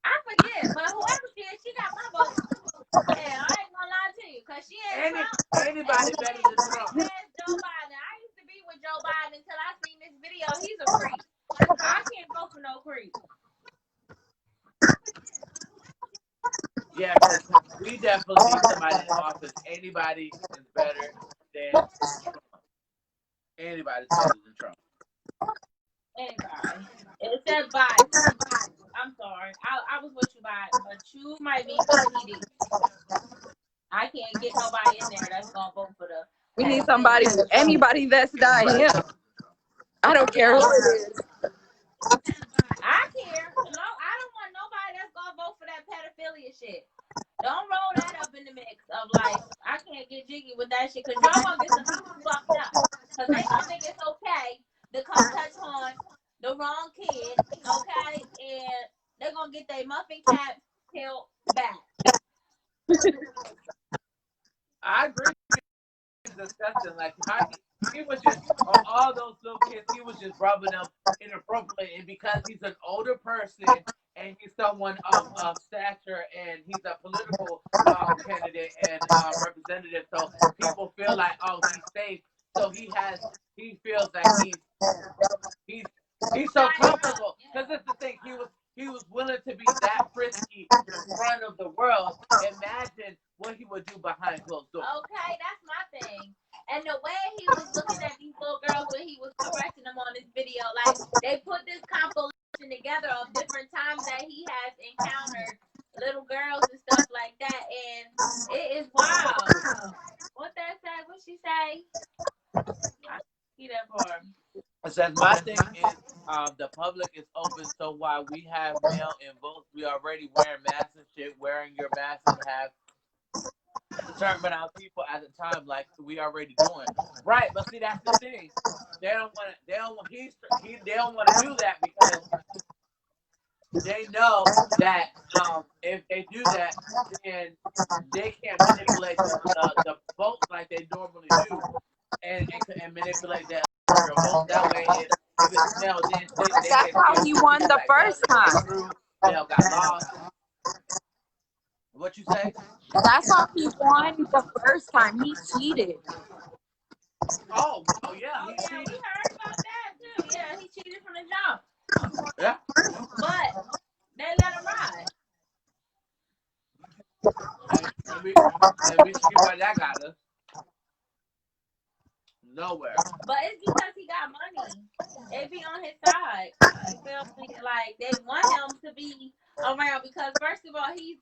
I forget, but whoever she is, she got my vote. Yeah, I ain't gonna lie to you, cause she ain't anybody better than Trump. Joe Biden. I used to be with Joe Biden until I seen this video. He's a creep. I can't vote for no creep. Yeah, because we definitely need somebody in office. Anybody is better than Trump. Anybody's better than Trump. Anybody. Except Biden. I'm sorry. I was with you, Biden, but you might be PD. I can't get nobody in there that's gonna vote for the. We need anybody that's not him. I don't care who it is. I care. No, I don't want nobody that's gonna vote for that pedophilia shit. Don't roll that up in the mix of like, I can't get jiggy with that shit because y'all gonna get some people fucked up. Because they gonna think it's okay to come touch on the wrong kid, okay? And they're gonna get their muffin cap peeled back. I agree. It's disgusting. Like he was just on all those little kids. He was just rubbing them inappropriately, and because he's an older person and he's someone of stature and he's a political candidate and representative, so people feel like, oh, he's safe. So he feels like he's so comfortable because that's the thing. He was willing to be that frisky in front of the world. Imagine what he would do behind closed doors. Okay, that's my thing. And the way he was looking at these little girls when he was caressing them on this video, like they put this compilation together of different times that he has encountered little girls and stuff like that. And It is wild. What that say? What she say? I see that part. It says my thing is the public is open, so while we have mail in votes, we already wearing masks and shit. Wearing your mask and have a certain amount of people at the time, like we already doing. Right, but see that's the thing. They don't want to. They don't. They don't want to do that because they know that if they do that, then they can't manipulate the votes like they normally do, and manipulate that electoral vote. That way, if it's mailed in, they That's can how give he to won people the that first didn't get time. through, mail got lost. What you say? That's how he won the first time. He cheated. Oh yeah, Oh he yeah, we cheated. heard about that too. Yeah, he cheated from the jump, Yeah. but they let him ride. And we see where that got us. Nowhere. But it's because he got money. They be on his side. You feel me? Like they want him to be around because first of all, he's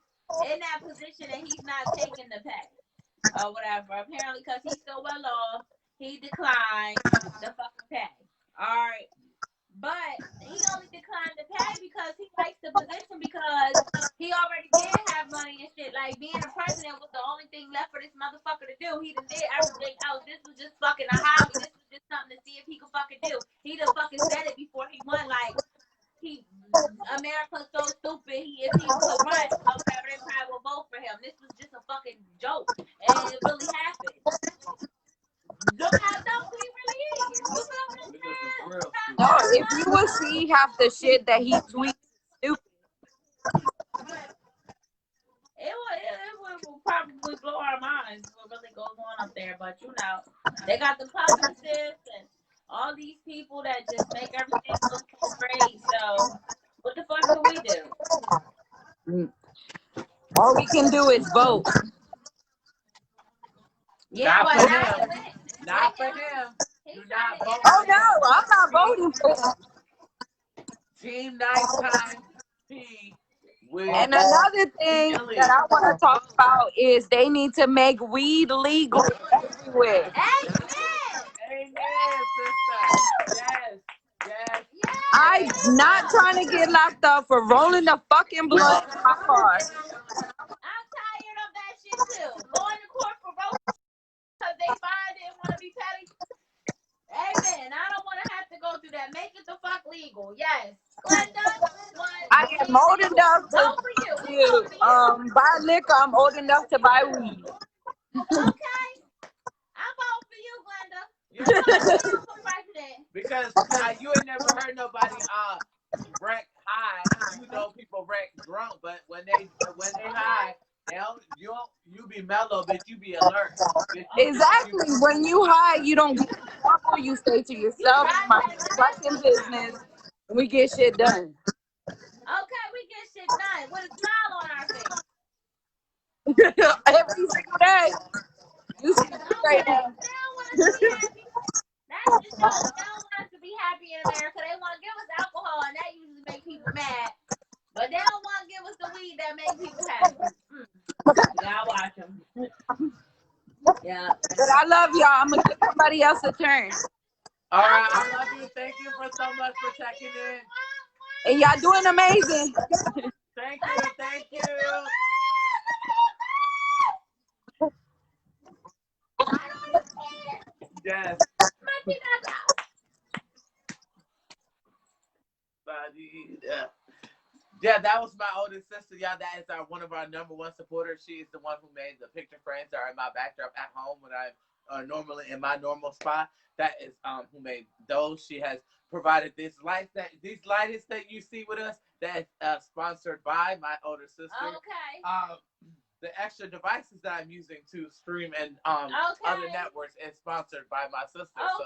in that position and he's not taking the pay or whatever. Apparently, because he's so well off, he declined the fucking pay. All right. But he only declined the pay because he likes the position because he already did have money and shit. Like being a president was the only thing left for this motherfucker to do. He done did everything else. This was just fucking a hobby. This was just something to see if he could fucking do. He done fucking said it before he won. Like America's so stupid. If he could run or whatever, they probably would vote for him. This was just a fucking joke, and it really happened. Look how dumb he really is. You feel what I'm saying? No, if you would see half the shit that he tweets, stupid. It will probably blow our minds what really goes on up there. But you know, they got the publicists and all these people that just make everything look so great. So what the fuck can we do? All we can do is vote. Yeah, Not but for now him. he went. Not for him. Do not vote Oh for no, him. I'm not voting for him. Team Nighttime P with And another thing P Leash. that I want to talk about is they need to make weed legal everywhere. Amen. Amen, sister. Yes. Yes. I'm not trying to get locked up for rolling the fucking blunt in my car. I'm tired of that shit too. Going to court for roach because they find it and want to be petty. Amen. I don't want to have to go through that. Make it the fuck legal. Yes. Glenda, I am old enough vote for you. We vote for you. buy liquor. I'm old enough to buy weed. Okay. I vote for you, Glenda. You vote for you for president. Because you ain't never heard nobody wreck high. You know people wreck drunk, but when they high, you be mellow, bitch. You be alert. Bitch, Exactly. When you high, you don't get in trouble. You stay to yourself. You mind your fucking business. And we get shit done. Okay, we get shit done with a smile on our face. Every single day. You see me right now. They don't want us to be happy. That's the joke. They don't want us to be happy in America. They want to give us alcohol, and that usually make people mad. But they don't want to give us the weed that make people happy. You gotta watch them. Yeah. But I love y'all. I'm going to give somebody else a turn. All right, I love you. Thank you for so much for checking in. And y'all doing amazing. Thank you. Thank you. Yes. Yeah, that was my oldest sister. Y'all, that is one of our number one supporters. She is the one who made the picture frames that are in my backdrop at home when I'm normally in my normal spot. That is who made those. She has provided these lighters that you see with us. That is sponsored by my older sister. Okay. The extra devices that I'm using to stream and other networks is sponsored by my sister. Okay. So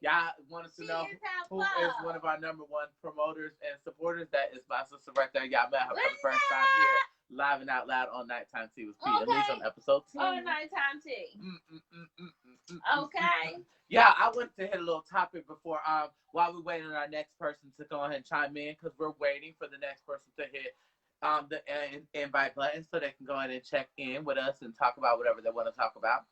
y'all wanted to know who is one of our number one promoters and supporters. That is my sister right there. Y'all met her for the first time here, live and out loud on Nighttime Tea with P. At least on episode 2. Oh, Nighttime Tea. Okay. Yeah, I wanted to hit a little topic before while we wait on our next person to go ahead and chime in, because we're waiting for the next person to hit the invite button so they can go in and check in with us and talk about whatever they want to talk about.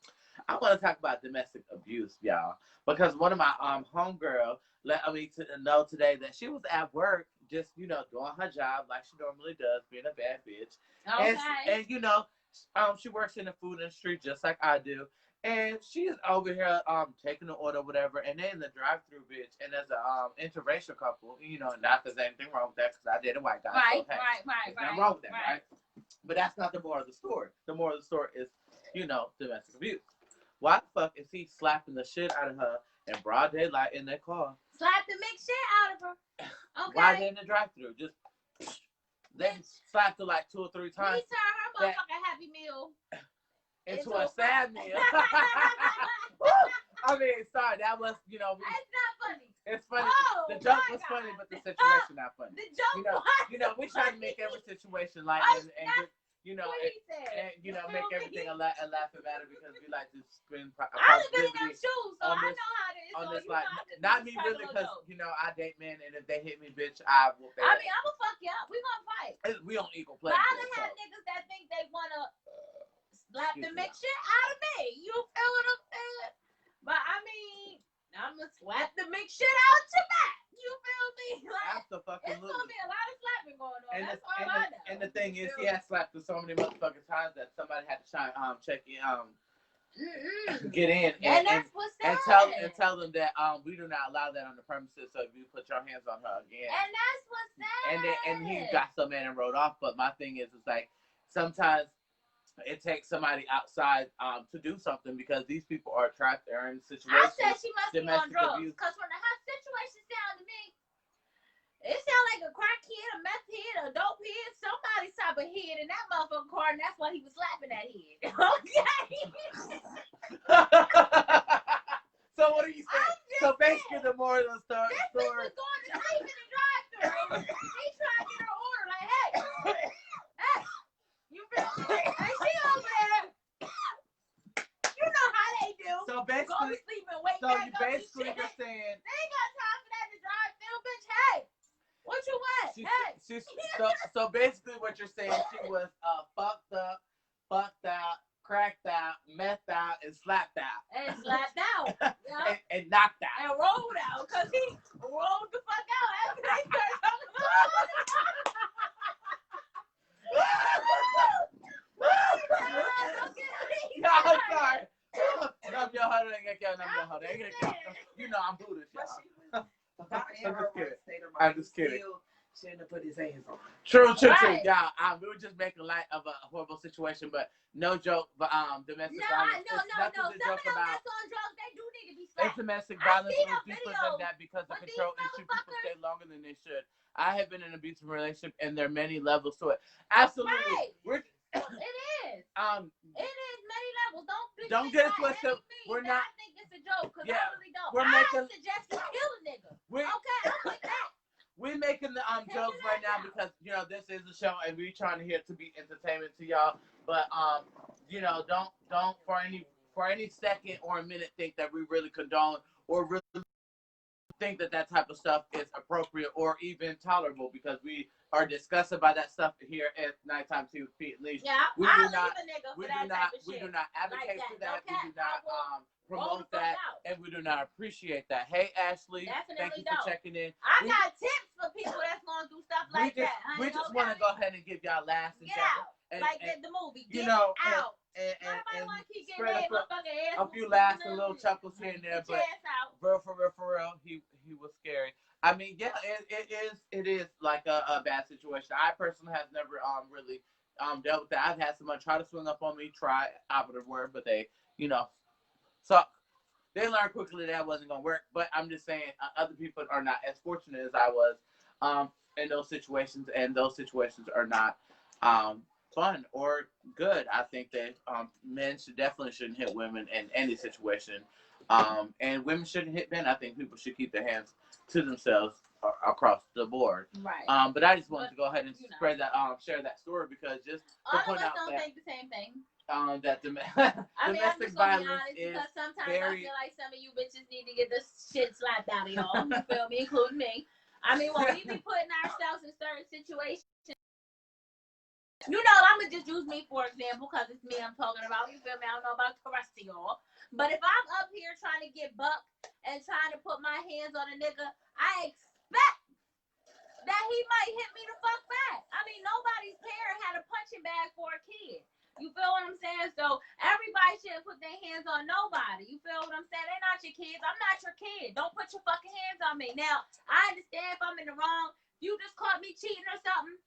I want to talk about domestic abuse, y'all, because one of my homegirl let me know today that she was at work just doing her job like she normally does, being a bad bitch. Okay. And she works in the food industry just like I do. And she's over here taking the order, whatever, and they in the drive-through, bitch. And there's a interracial couple, not that there's anything wrong with that because I dated a white guy. Right, so, hey, right. there's nothing wrong with that, right? But that's not the moral of the story. The moral of the story is, domestic abuse. Why the fuck is he slapping the shit out of her in broad daylight in their car? Slap the mixed shit out of her. Okay. Why they in the drive-through? Just they slapped her like 2 or 3 times. He turned her motherfucking Happy Meal into a sad meal. I mean, sorry, that was, It's not funny. It's funny. Oh, the joke was God. funny, but the situation not funny. The joke We try to make every situation light and what he said. and make everything a laughing matter because we like to spin I done been in them shoes, so on I this- know how it is. on So this you like know, I just not do me this really regular because joke. I date men and if they hit me, bitch, I will. I mean, I'm gonna fuck you up. We gonna fight. We on equal But playing I field. done had niggas that think they wanna slap the Excuse mixed shit out of me. You feel what I'm saying? But I mean, I'm gonna slap the mixed shit out your back. You feel me? Like, it's gonna be a lot of slapping going on. That's all I know. And the thing is, he had slapped her so many motherfucking times that somebody had to try check in, get in And that's what's sad. and tell them that we do not allow that on the premises. So if you put your hands on her again, And that's what's sad. and he got so mad and rode off. But my thing is like sometimes it takes somebody outside to do something because these people are trapped or in situations. I said she must be on domestic drugs abuse. because when her situation sound to me, it sound like a crack head, a meth head, a dope head, somebody's type of head in that motherfucking car, and that's why he was slapping that head. Okay. So what are you saying? So basically, the moral of the story. This bitch was going to sleep in the drive-thru. He tried to get her order like, hey, you feel me? And she over there. You know how they do. So Go to basically, sleep and wake so back you up and basically shit. you're saying. They ain't got time for that to drive-thru, bitch. Hey, what you want? So basically, what you're saying, she was fucked up, fucked out, cracked out, methed out, and slapped out. And slapped out. Yeah. and knocked out. And rolled out because he rolled the fuck out after they started talking about I'm sorry. You know I'm Buddhist, y'all. I'm just kidding. Shouldn't have put his hands on her. True. Right. Yeah, we were just making light of a horrible situation, but no joke. But domestic violence. No. Nothing Some to of joke them about. that's on drugs, they do need to be It's slapped. domestic I violence see is them deeper videos, than that because the but these control issue people motherfuckers- stay longer than they should. I have been in an abusive relationship, and there are many levels to it. Absolutely. Right. It is. It is many levels. Don't get it twisted. We're not. I think it's a joke because Yeah, I really don't. we're I making- suggest you kill a nigga. We're, Okay, I'm with that. we're making the jokes right now because this is a show and we're trying to hear it to be entertainment to y'all. But don't for any second or a minute think that we really condone or really think that type of stuff is appropriate or even tolerable because we are disgusted by that stuff here at Nighttime Tea with P Leash. Yeah, We I'll do not- leave a nigga for We that do type not of shit. advocate Like for that. that. Okay, We do not roll the promote fuck that, out. and we do not appreciate that. Hey Ashley, thank Definitely you for don't. checking in. I We- got tips for people that's going through stuff like that. We just want to go ahead and give y'all last Get out. and, Like and, the movie. you Get know, out. and Nobody want to keep getting spread their motherfucking ass. a few laughs and little chuckles here and there, Get your but ass out. for real, he was scary. I mean, yeah, it is like a bad situation. I personally have never really dealt with that. I've had someone try to swing up on me, try operative word, but they so they learned quickly that wasn't gonna work. But I'm just saying, other people are not as fortunate as I was in those situations, and those situations are not fun or good. I think that men definitely shouldn't hit women in any situation, and women shouldn't hit men. I think people should keep their hands to themselves across the board. Right. But I just wanted to go ahead and you know. spread that, share that story because just to All of point us out don't that think the same thing. that I mean, I'm domestic just gonna be violence honest is because sometimes very. I feel like some of you bitches need to get this shit slapped out of y'all. You feel me? Including me. I mean, when we be putting ourselves in certain situations You know, I'm gonna just use me for example, because it's me I'm talking about. You feel me? I don't know about the rest of y'all. But if I'm up here trying to get buck and trying to put my hands on a nigga, I expect that he might hit me the fuck back. I mean, nobody's parent had a punching bag for a kid. You feel what I'm saying? So everybody shouldn't put their hands on nobody. You feel what I'm saying? They're not your kids. I'm not your kid. Don't put your fucking hands on me. Now, I understand if I'm in the wrong. You just caught me cheating or something.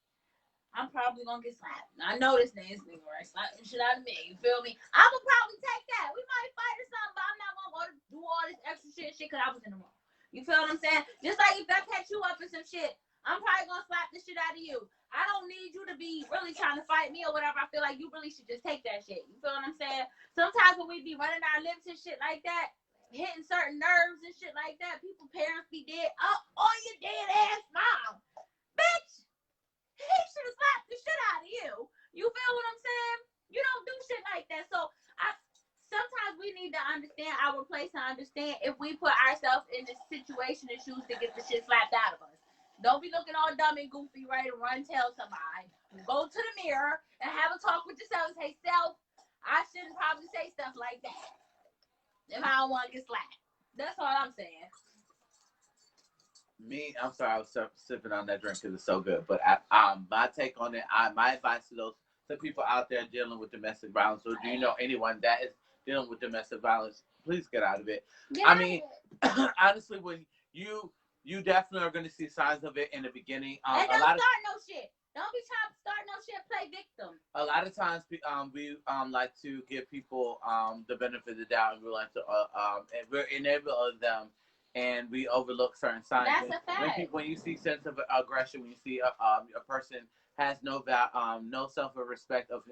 I'm probably gonna get slapped. I know this nigga right slapping shit out of me. You feel me? I would probably take that. We might fight or something, but I'm not gonna go to do all this extra shit because I was in the wrong. You feel what I'm saying? Just like if I catch you up in some shit, I'm probably gonna slap the shit out of you. I don't need you to be really trying to fight me or whatever. I feel like you really should just take that shit. You feel what I'm saying? Sometimes when we be running our lips and shit like that, hitting certain nerves and shit like that, people parents be dead. Oh, you dead ass mom, bitch. He should have slapped the shit out of you. You feel what I'm saying? You don't do shit like that. So sometimes we need to understand our place and understand if we put ourselves in this situation and choose to get the shit slapped out of us. Don't be looking all dumb and goofy, ready to run tell somebody. Go to the mirror and have a talk with yourself and say, self, I shouldn't probably say stuff like that if I don't want to get slapped. That's all I'm saying. Me, I'm sorry, I was sipping on that drink because it's so good. But my take on it, my advice to those people out there dealing with domestic violence, or do you know anyone that is dealing with domestic violence? Please get out of it. Yeah. I mean, honestly, when you definitely are going to see signs of it in the beginning. And don't start no shit. Don't be trying to start no shit. Play victim. A lot of times, we like to give people the benefit of the doubt, and we like to and we're enabling them. And we overlook certain signs. That's a fact. When you see sense of aggression, when you see a person has no self-respect of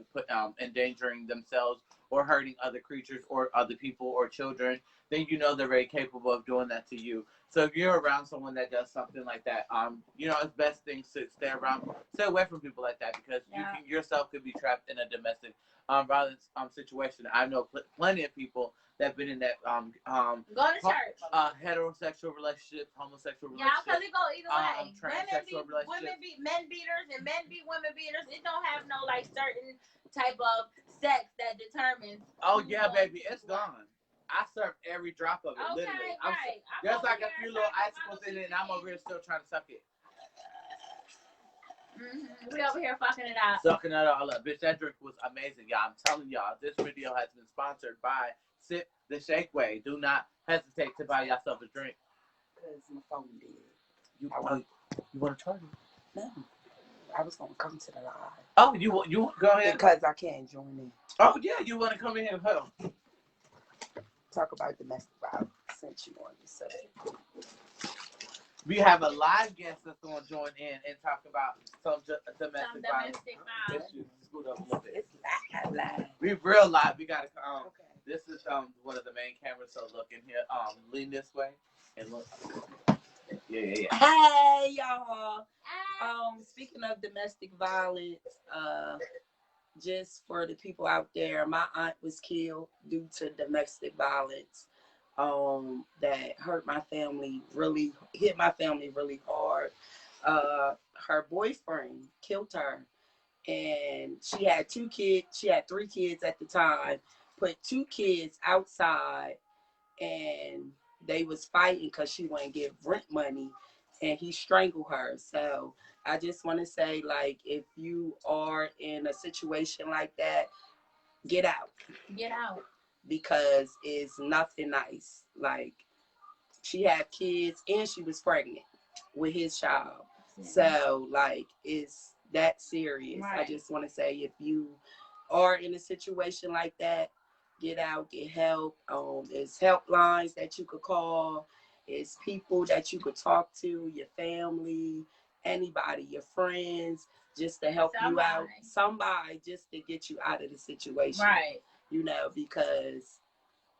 endangering themselves or hurting other creatures or other people or children, then you know they're very capable of doing that to you. So if you're around someone that does something like that, it's best thing to stay away from people like that, because you yourself could be trapped in a domestic violence situation. I know plenty of people that have been in that go to church. Heterosexual relationships, homosexual relationships. Yeah, because it go either way. Women beat men beaters and men beat women beaters. It don't have no like certain type of sex that determines. Oh yeah, baby, it's gone. I served every drop of it, literally. Right. There's like a few little icicles in it, and I'm over here still trying to suck it. Mm-hmm. We over here fucking it out. Sucking it all up. Bitch, that drink was amazing, y'all. I'm telling y'all, this video has been sponsored by Sip the Shake Way. Do not hesitate to buy yourself a drink. Because my phone did. You want to charge it? No. I was going to come to the live. Oh, you want to go ahead? Because I can't join in. Oh, yeah, you want to come in here and help. Talk about domestic violence since you on the subject. We have a live guest that's going to join in and talk about some domestic violence. Scoot up a little bit. It's live. We real live. We got to okay. This is one of the main cameras, so look in here. Lean this way and look. Yeah. Hey y'all. Speaking of domestic violence, just for the people out there, my aunt was killed due to domestic violence. That hurt my family hit my family really hard. Her boyfriend killed her, and she had 2 kids. She had 3 kids at the time. Put 2 kids outside, and they was fighting because she wouldn't give rent money, and he strangled her. So I just want to say, like, if you are in a situation like that, get out. Get out. Because it's nothing nice. Like, she had kids and she was pregnant with his child. Yeah. So, like, it's that serious. Right. I just want to say, if you are in a situation like that, get out, get help. There's helplines that you could call. It's people that you could talk to, your family, anybody, your friends, just to help you out. Somebody just to get you out of the situation. Right. Because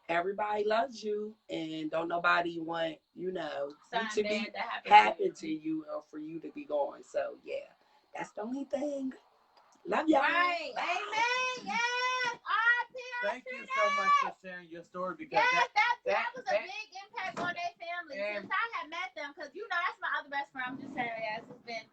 everybody loves you and don't nobody want, you to be happen to you or for you to be gone. So, yeah, that's the only thing. Love y'all. Right. Amen. Yes. Thank you so much for sharing your story, because that was a big impact on their family. Since I had met them, because that's my other best friend. I'm just saying, it's been,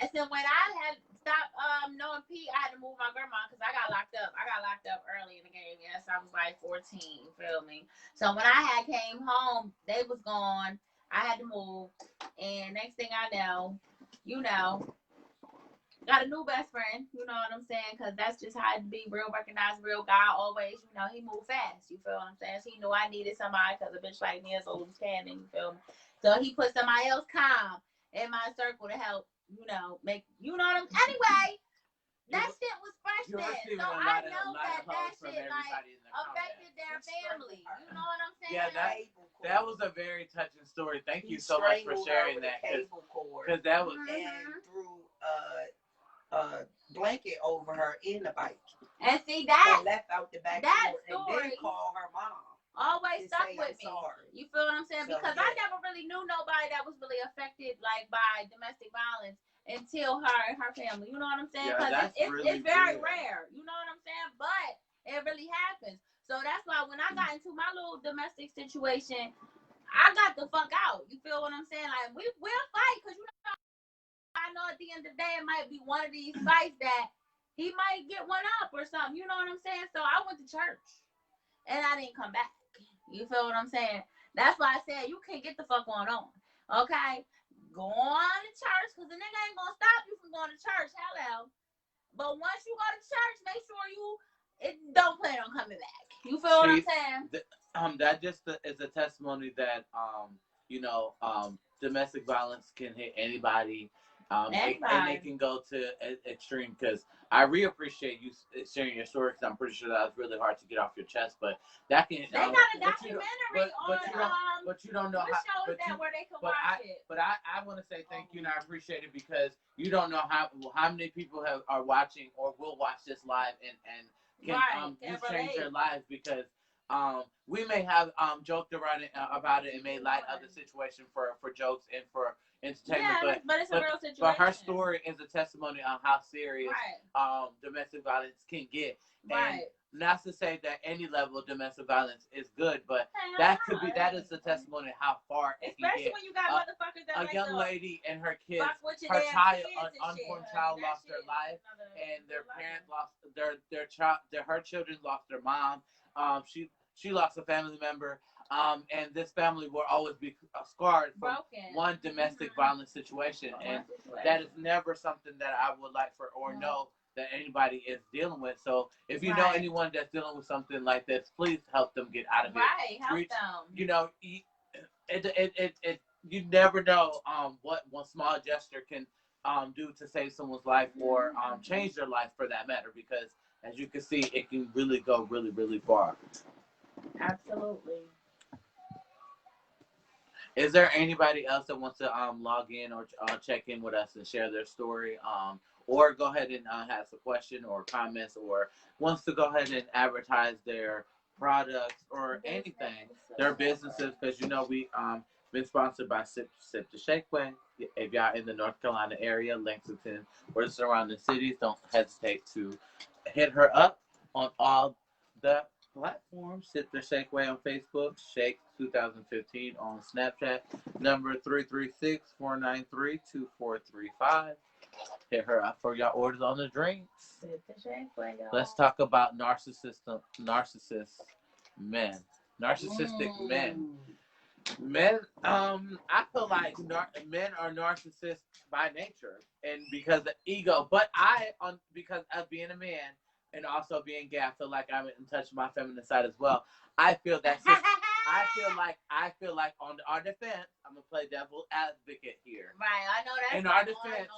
and so when I had stopped knowing Pete, I had to move my grandma because I got locked up. I got locked up early in the game. Yes, I was like 14. You feel me? So when I had came home, they was gone. I had to move, and next thing I know, you know, got a new best friend. You know what I'm saying? Because that's just how it be. Real recognized, real guy. Always, you know, he moved fast. You feel what I'm saying? So he knew I needed somebody because a bitch like me is a loose cannon. You feel me? So he put somebody else calm in my circle to help. You know, make you know what I'm. Anyway, that shit was fresh then. So I know that shit like affected their family. You know what I'm saying? Yeah, that was a very touching story. Thank you so much for sharing that. Because that was and threw a blanket over her in the bike. And see that and left out the back that door story and then called her mom. Always stuck with me. Sorry. You feel what I'm saying? So, because I never really knew nobody that was really affected like by domestic violence until her and her family. You know what I'm saying? Because it's very rare. You know what I'm saying? But it really happens. So that's why when I got into my little domestic situation, I got the fuck out. You feel what I'm saying? Like we'll fight because you know I know at the end of the day it might be one of these fights that he might get one up or something. You know what I'm saying? So I went to church and I didn't come back. You feel what I'm saying? That's why I said you can't get the fuck on. Okay? Go on to church because the nigga ain't gonna stop you from going to church. Hello. But once you go to church, make sure you don't plan on coming back. You feel what I'm saying? That just is a testimony that domestic violence can hit anybody. And they can go to extreme because I really appreciate you sharing your story because I'm pretty sure that was really hard to get off your chest. But that can they got a documentary but you don't know how. Where they can watch it. But I want to say thank you and I appreciate it because you don't know how many people are watching or will watch this live and can change their lives because. We may have joked around about it and made light of the situation for jokes and for entertainment, but it's a real situation. But her story is a testimony on how serious domestic violence can get. And not to say that any level of domestic violence is good, but that is the testimony of how far it can get. Especially when you got motherfuckers that a young lady and her kids, her child, unborn child lost their life, and their parents lost their child. Her children lost their mom. She lost a family member, and this family will always be scarred from one domestic violence situation, and that is never something that I would like for or know that anybody is dealing with. So if you know anyone that's dealing with something like this, please help them get out of it. Help them. You know, you never know what one small gesture can do to save someone's life or change their life for that matter, because as you can see, it can really go really, really far. Absolutely. Is there anybody else that wants to log in or check in with us and share their story, or go ahead and has a question or comments, or wants to go ahead and advertise their products or anything, their businesses? Because we been sponsored by Sip to Shakeway. If y'all in the North Carolina area, Lexington, or the surrounding cities, don't hesitate to hit her up on all the platforms. Sip the Shakeway on Facebook, Shake 2015 on Snapchat, number 336-493-2435. Hit her up for y'all orders on the drinks. Sip the Shakeway, y'all. Let's talk about narcissistic men. Narcissistic men. Men, I feel like men are narcissists by nature and because of ego. But because of being a man and also being gay, I feel like I'm in touch with my feminine side as well. I feel like on our defense, I'm gonna play devil advocate here. Right, I know that. In our defense,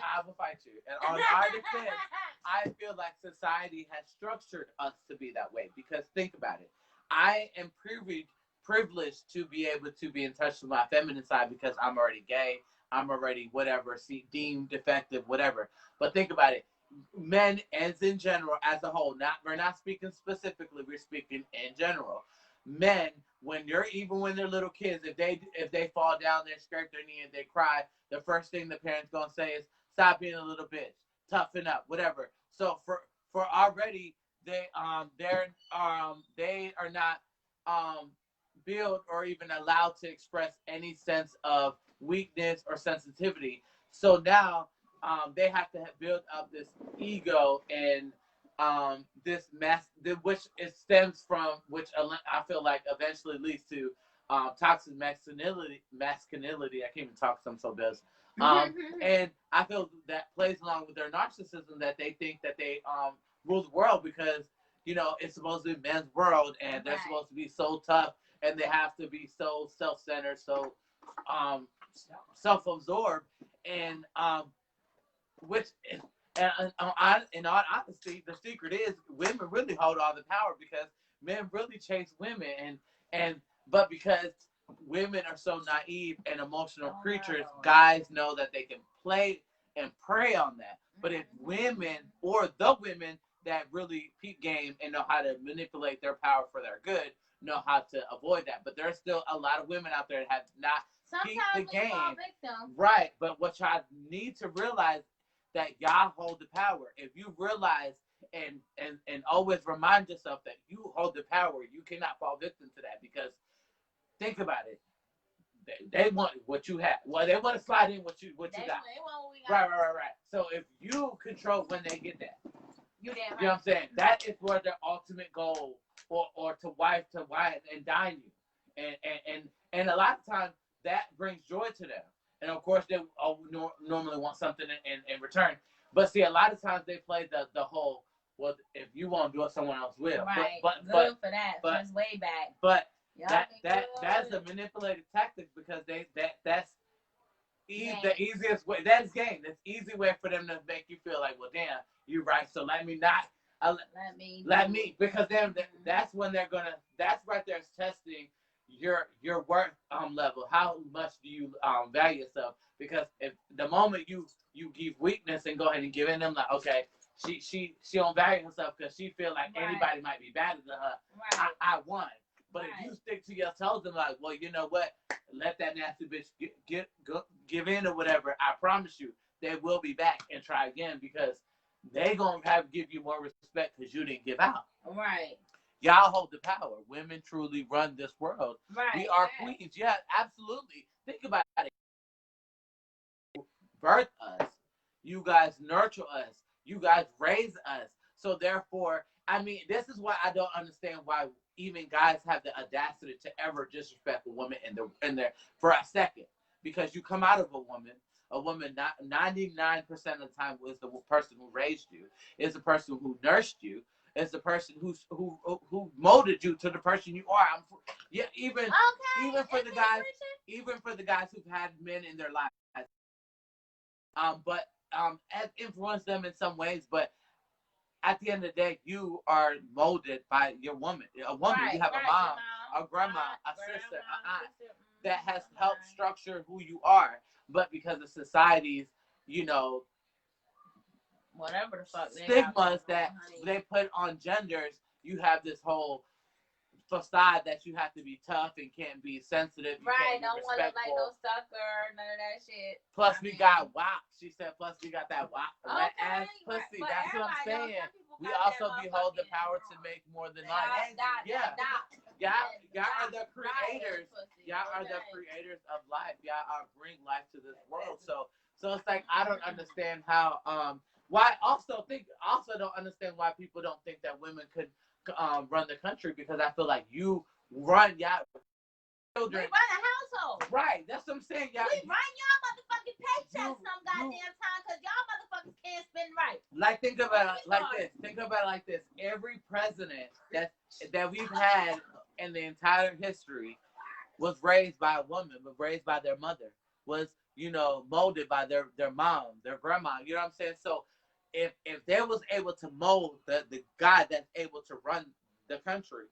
I will fight you. And on our defense, I feel like society has structured us to be that way. Because think about it, I am privileged to be able to be in touch with my feminine side because I'm already gay. I'm already whatever, deemed defective, whatever. But think about it. Men, as in general, as a whole, we're not speaking specifically, we're speaking in general. Men, when they're little kids, if they fall down, they scrape their knee and they cry, the first thing the parents gonna say is, "Stop being a little bitch, toughen up," whatever. So for already they are not built or even allowed to express any sense of weakness or sensitivity. So now they have to build up this ego and this which it stems from, which I feel like eventually leads to toxic masculinity. I can't even talk because I'm so busy. And I feel that plays along with their narcissism, that they think that they rule the world because, you know, it's supposed to be men's world and they're supposed to be so tough and they have to be so self-centered, so self-absorbed, and which in all honesty, the secret is women really hold all the power because men really chase women, and but because women are so naive and emotional creatures, guys know that they can play and prey on that. But if women, or the women that really peep game and know how to manipulate their power for their good, know how to avoid that. But there's still a lot of women out there that have not peeped the game. Right. But what y'all need to realize, that y'all hold the power. If you realize and always remind yourself that you hold the power, you cannot fall victim to that, because think about it. They want what you have. Well, they want to slide in what you got. They want what we got. Right. So if you control when they get that, you know what I'm saying? That is where their ultimate goal, or to wife and dine you, and a lot of times that brings joy to them. And of course, they normally want something in return. But see, a lot of times they play the whole, well, if you won't do it, someone else will. Right. But good for that. That's way back. But that's a manipulative tactic, because that's the easiest way. That's game. That's easy way for them to make you feel like, well, damn, you're right. So let me not. Let me, because then that's when they're gonna. That's right there is testing your worth level. How much do you value yourself? Because if the moment you give weakness and go ahead and give in, them like, okay, she don't value herself because she feel like anybody might be better than her. Right. I won. But if you stick to your toes and like, well, you know what? Let that nasty bitch give in or whatever. I promise you, they will be back and try again, because they gonna give you more respect because you didn't give out. Right. Y'all hold the power. Women truly run this world. Right. We are queens. Yeah, absolutely. Think about it. Birth us. You guys nurture us. You guys raise us. So therefore, I mean, this is why I don't understand why even guys have the audacity to ever disrespect a woman in their for a second. Because you come out of a woman, 99% of the time was the person who raised you, is the person who nursed you, is the person who molded you to the person you are. Even for the guys who've had men in their lives, but have influenced them in some ways. But at the end of the day, you are molded by your woman. A woman, you have a mom, a grandma, a sister, an aunt that has helped structure who you are. But because of society's, whatever the fuck stigmas that they put on genders, you have this whole facade that you have to be tough and can't be sensitive. Right, don't want to look like no sucker, none of that shit. Plus, we got WAP. She said, plus we got that WAP. Ass pussy. That's what I'm saying. We also behold the power to make more than life. Yeah. Y'all are the creators. Y'all are the creators of life. Y'all bring life to this world. So it's like, I don't understand how why also don't understand why people don't think that women could run the country, because I feel like you run y'all children. We run a household. Right. That's what I'm saying. We run y'all motherfucking paychecks some goddamn time, because y'all motherfuckers can't spend right. Like, think about it like this. Think about it like this. Every president that we've had in the entire history was raised by a woman, was raised by their mother, was, molded by their mom, their grandma. You know what I'm saying? So if they was able to mold the guy that's able to run the country,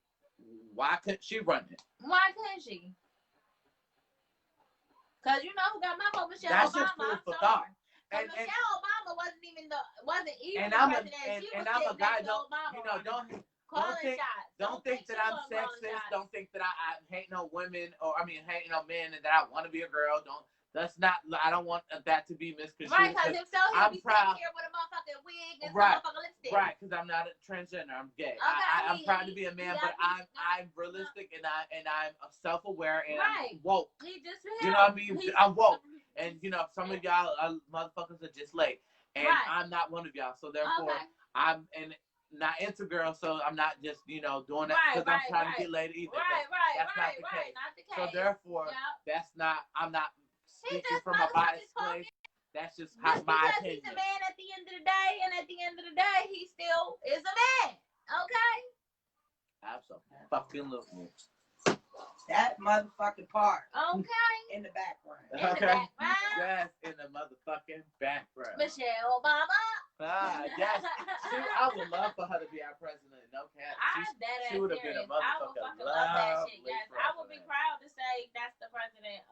why couldn't she run it? Why couldn't she? Because you know who got my vote? Michelle That's Obama. just food for thought. And Michelle Obama wasn't even and I'm a guy. Don't think that I'm sexist. Don't think that I hate no women, or hate no men, and that I want to be a girl. That's not. I don't want that to be misconstrued. Right, because if so, he'll I'm be proud. sitting here with a motherfucking wig and Right, some motherfucking lipstick. right, because I'm not a transgender. I'm gay. Okay, I'm proud to be a man, but I'm realistic and I'm self-aware and I'm woke. He just, you know what I mean? I'm woke, and you know some of y'all motherfuckers are just late, and I'm not one of y'all. So therefore, I'm not into girls, so I'm not just doing that because I'm trying to get laid either. That's not the case. So therefore, that's not. I'm not speaking from a biased place. That's just my opinion. He's a man at the end of the day, and at the end of the day, he still is a man. Okay. Absolutely. That motherfucking part. Okay. In the background. Okay. Yes, in the motherfucking background. Michelle Obama. Yes. I would love for her to be our president. No cap. She would have been a motherfucking love that shit. Yes, president. I would be proud to say that's the president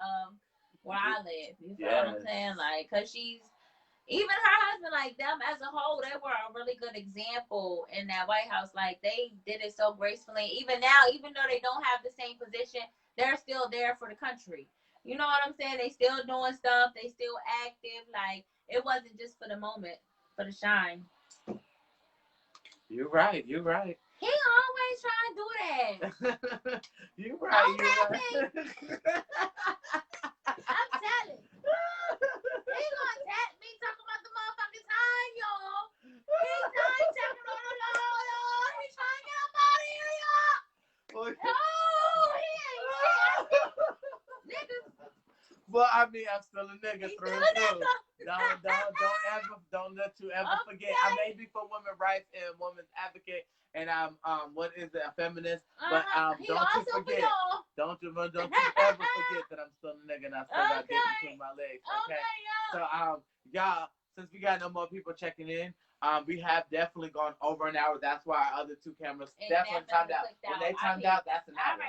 where I live. You know what I'm saying? Like, cause she's even her husband, like them as a whole, they were a really good example in that White House. Like they did it so gracefully. Even now, even though they don't have the same position, they're still there for the country. You know what I'm saying? They still doing stuff. They still active. Like it wasn't just for the moment, for the shine. You're right. You're right. He always trying to do that. You're right. You're right. I'm telling. He gonna tap me talking about the motherfucking time, y'all. He time checking on the law, y'all. He trying to get up out of here, y'all. Oh, he ain't shit. Niggas. Well, I mean, I'm still a nigga through and through. Don't let you ever forget. I may be for women's rights and women's advocate, and I'm what is it, a feminist? But don't you forget. Don't you ever forget that I'm still a nigga and I still got dick between my legs. Okay. So y'all, since we got no more people checking in, we have definitely gone over an hour. That's why our other two cameras definitely timed out. When they timed out, that's an hour.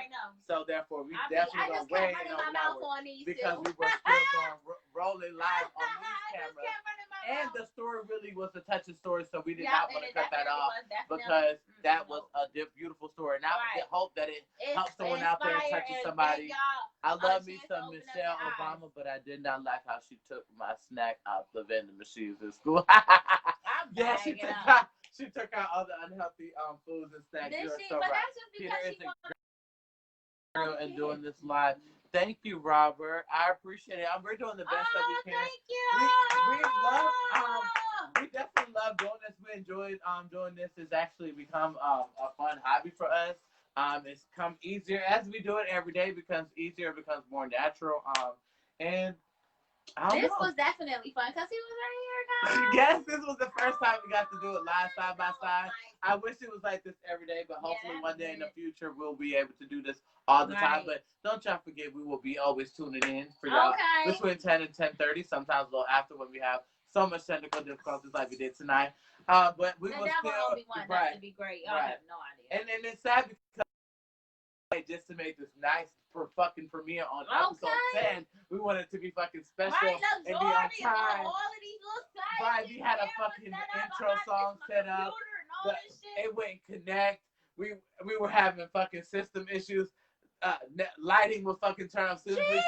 So therefore, we definitely gone way over an hour because we were still going rolling live on these cameras. And the story really was a touching story, so we did not want to cut that off because that was a beautiful story. And I hope that it helps someone out there and touches somebody. I love me some Michelle Obama, but I did not like how she took my snack out the vending machines in school. Yeah, she took out all the unhealthy foods and snacks. You're so right. Peter is a girl and doing this live. Thank you, Robert. I appreciate it. We're doing the best that we can. Thank you. We definitely love doing this. We enjoyed doing this. It's actually become a fun hobby for us. It's come easier as we do it every day. It becomes easier. It becomes more natural. And this was definitely fun because he was right here, guys. Yes, this was the first time we got to do it live side by side. I wish it was like this every day, but hopefully one day in the future we'll be able to do this all the time. But don't y'all forget, we will be always tuning in for y'all between 10 and 10:30, sometimes a little after when we have so much technical difficulties like we did tonight. But we will still to be great. Y'all have no idea. And it's sad because just to make this nice fucking premiere on episode 10, we wanted to be fucking special and be on time. Right, we had a fucking intro song set up, but it wouldn't connect. We were having fucking system issues. Lighting will fucking turn off. Soon as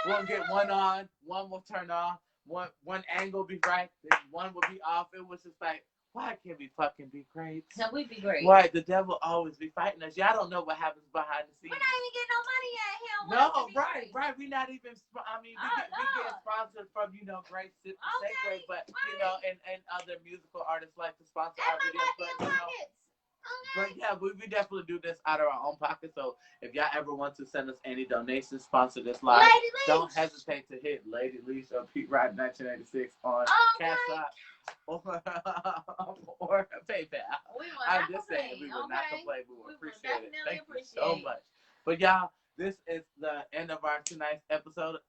we'll get one on, one will turn off. One angle be right, then one will be off. It was just like, why can't we fucking be great? No, we'd be great. Right, the devil always be fighting us. Y'all don't know what happens behind the scenes. We're not even getting no money yet. No, right. We're not even. We get sponsored from Great Sip Segway, but and other musical artists like to sponsor our videos. But yeah, we definitely do this out of our own pocket. So if y'all ever want to send us any donations, sponsor this live, don't hesitate to hit Lady Leash or Pete Ride 1986 on Cash App or PayPal. I'm just saying, we will not complain. We will appreciate it. Thank you so much. But y'all, this is the end of our tonight's episode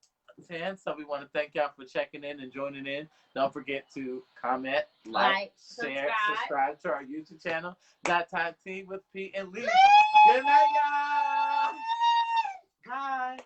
10. So we want to thank y'all for checking in and joining in. Don't forget to comment, like, share, subscribe to our YouTube channel. That Time Team with P and Lee. Good night, y'all. Bye.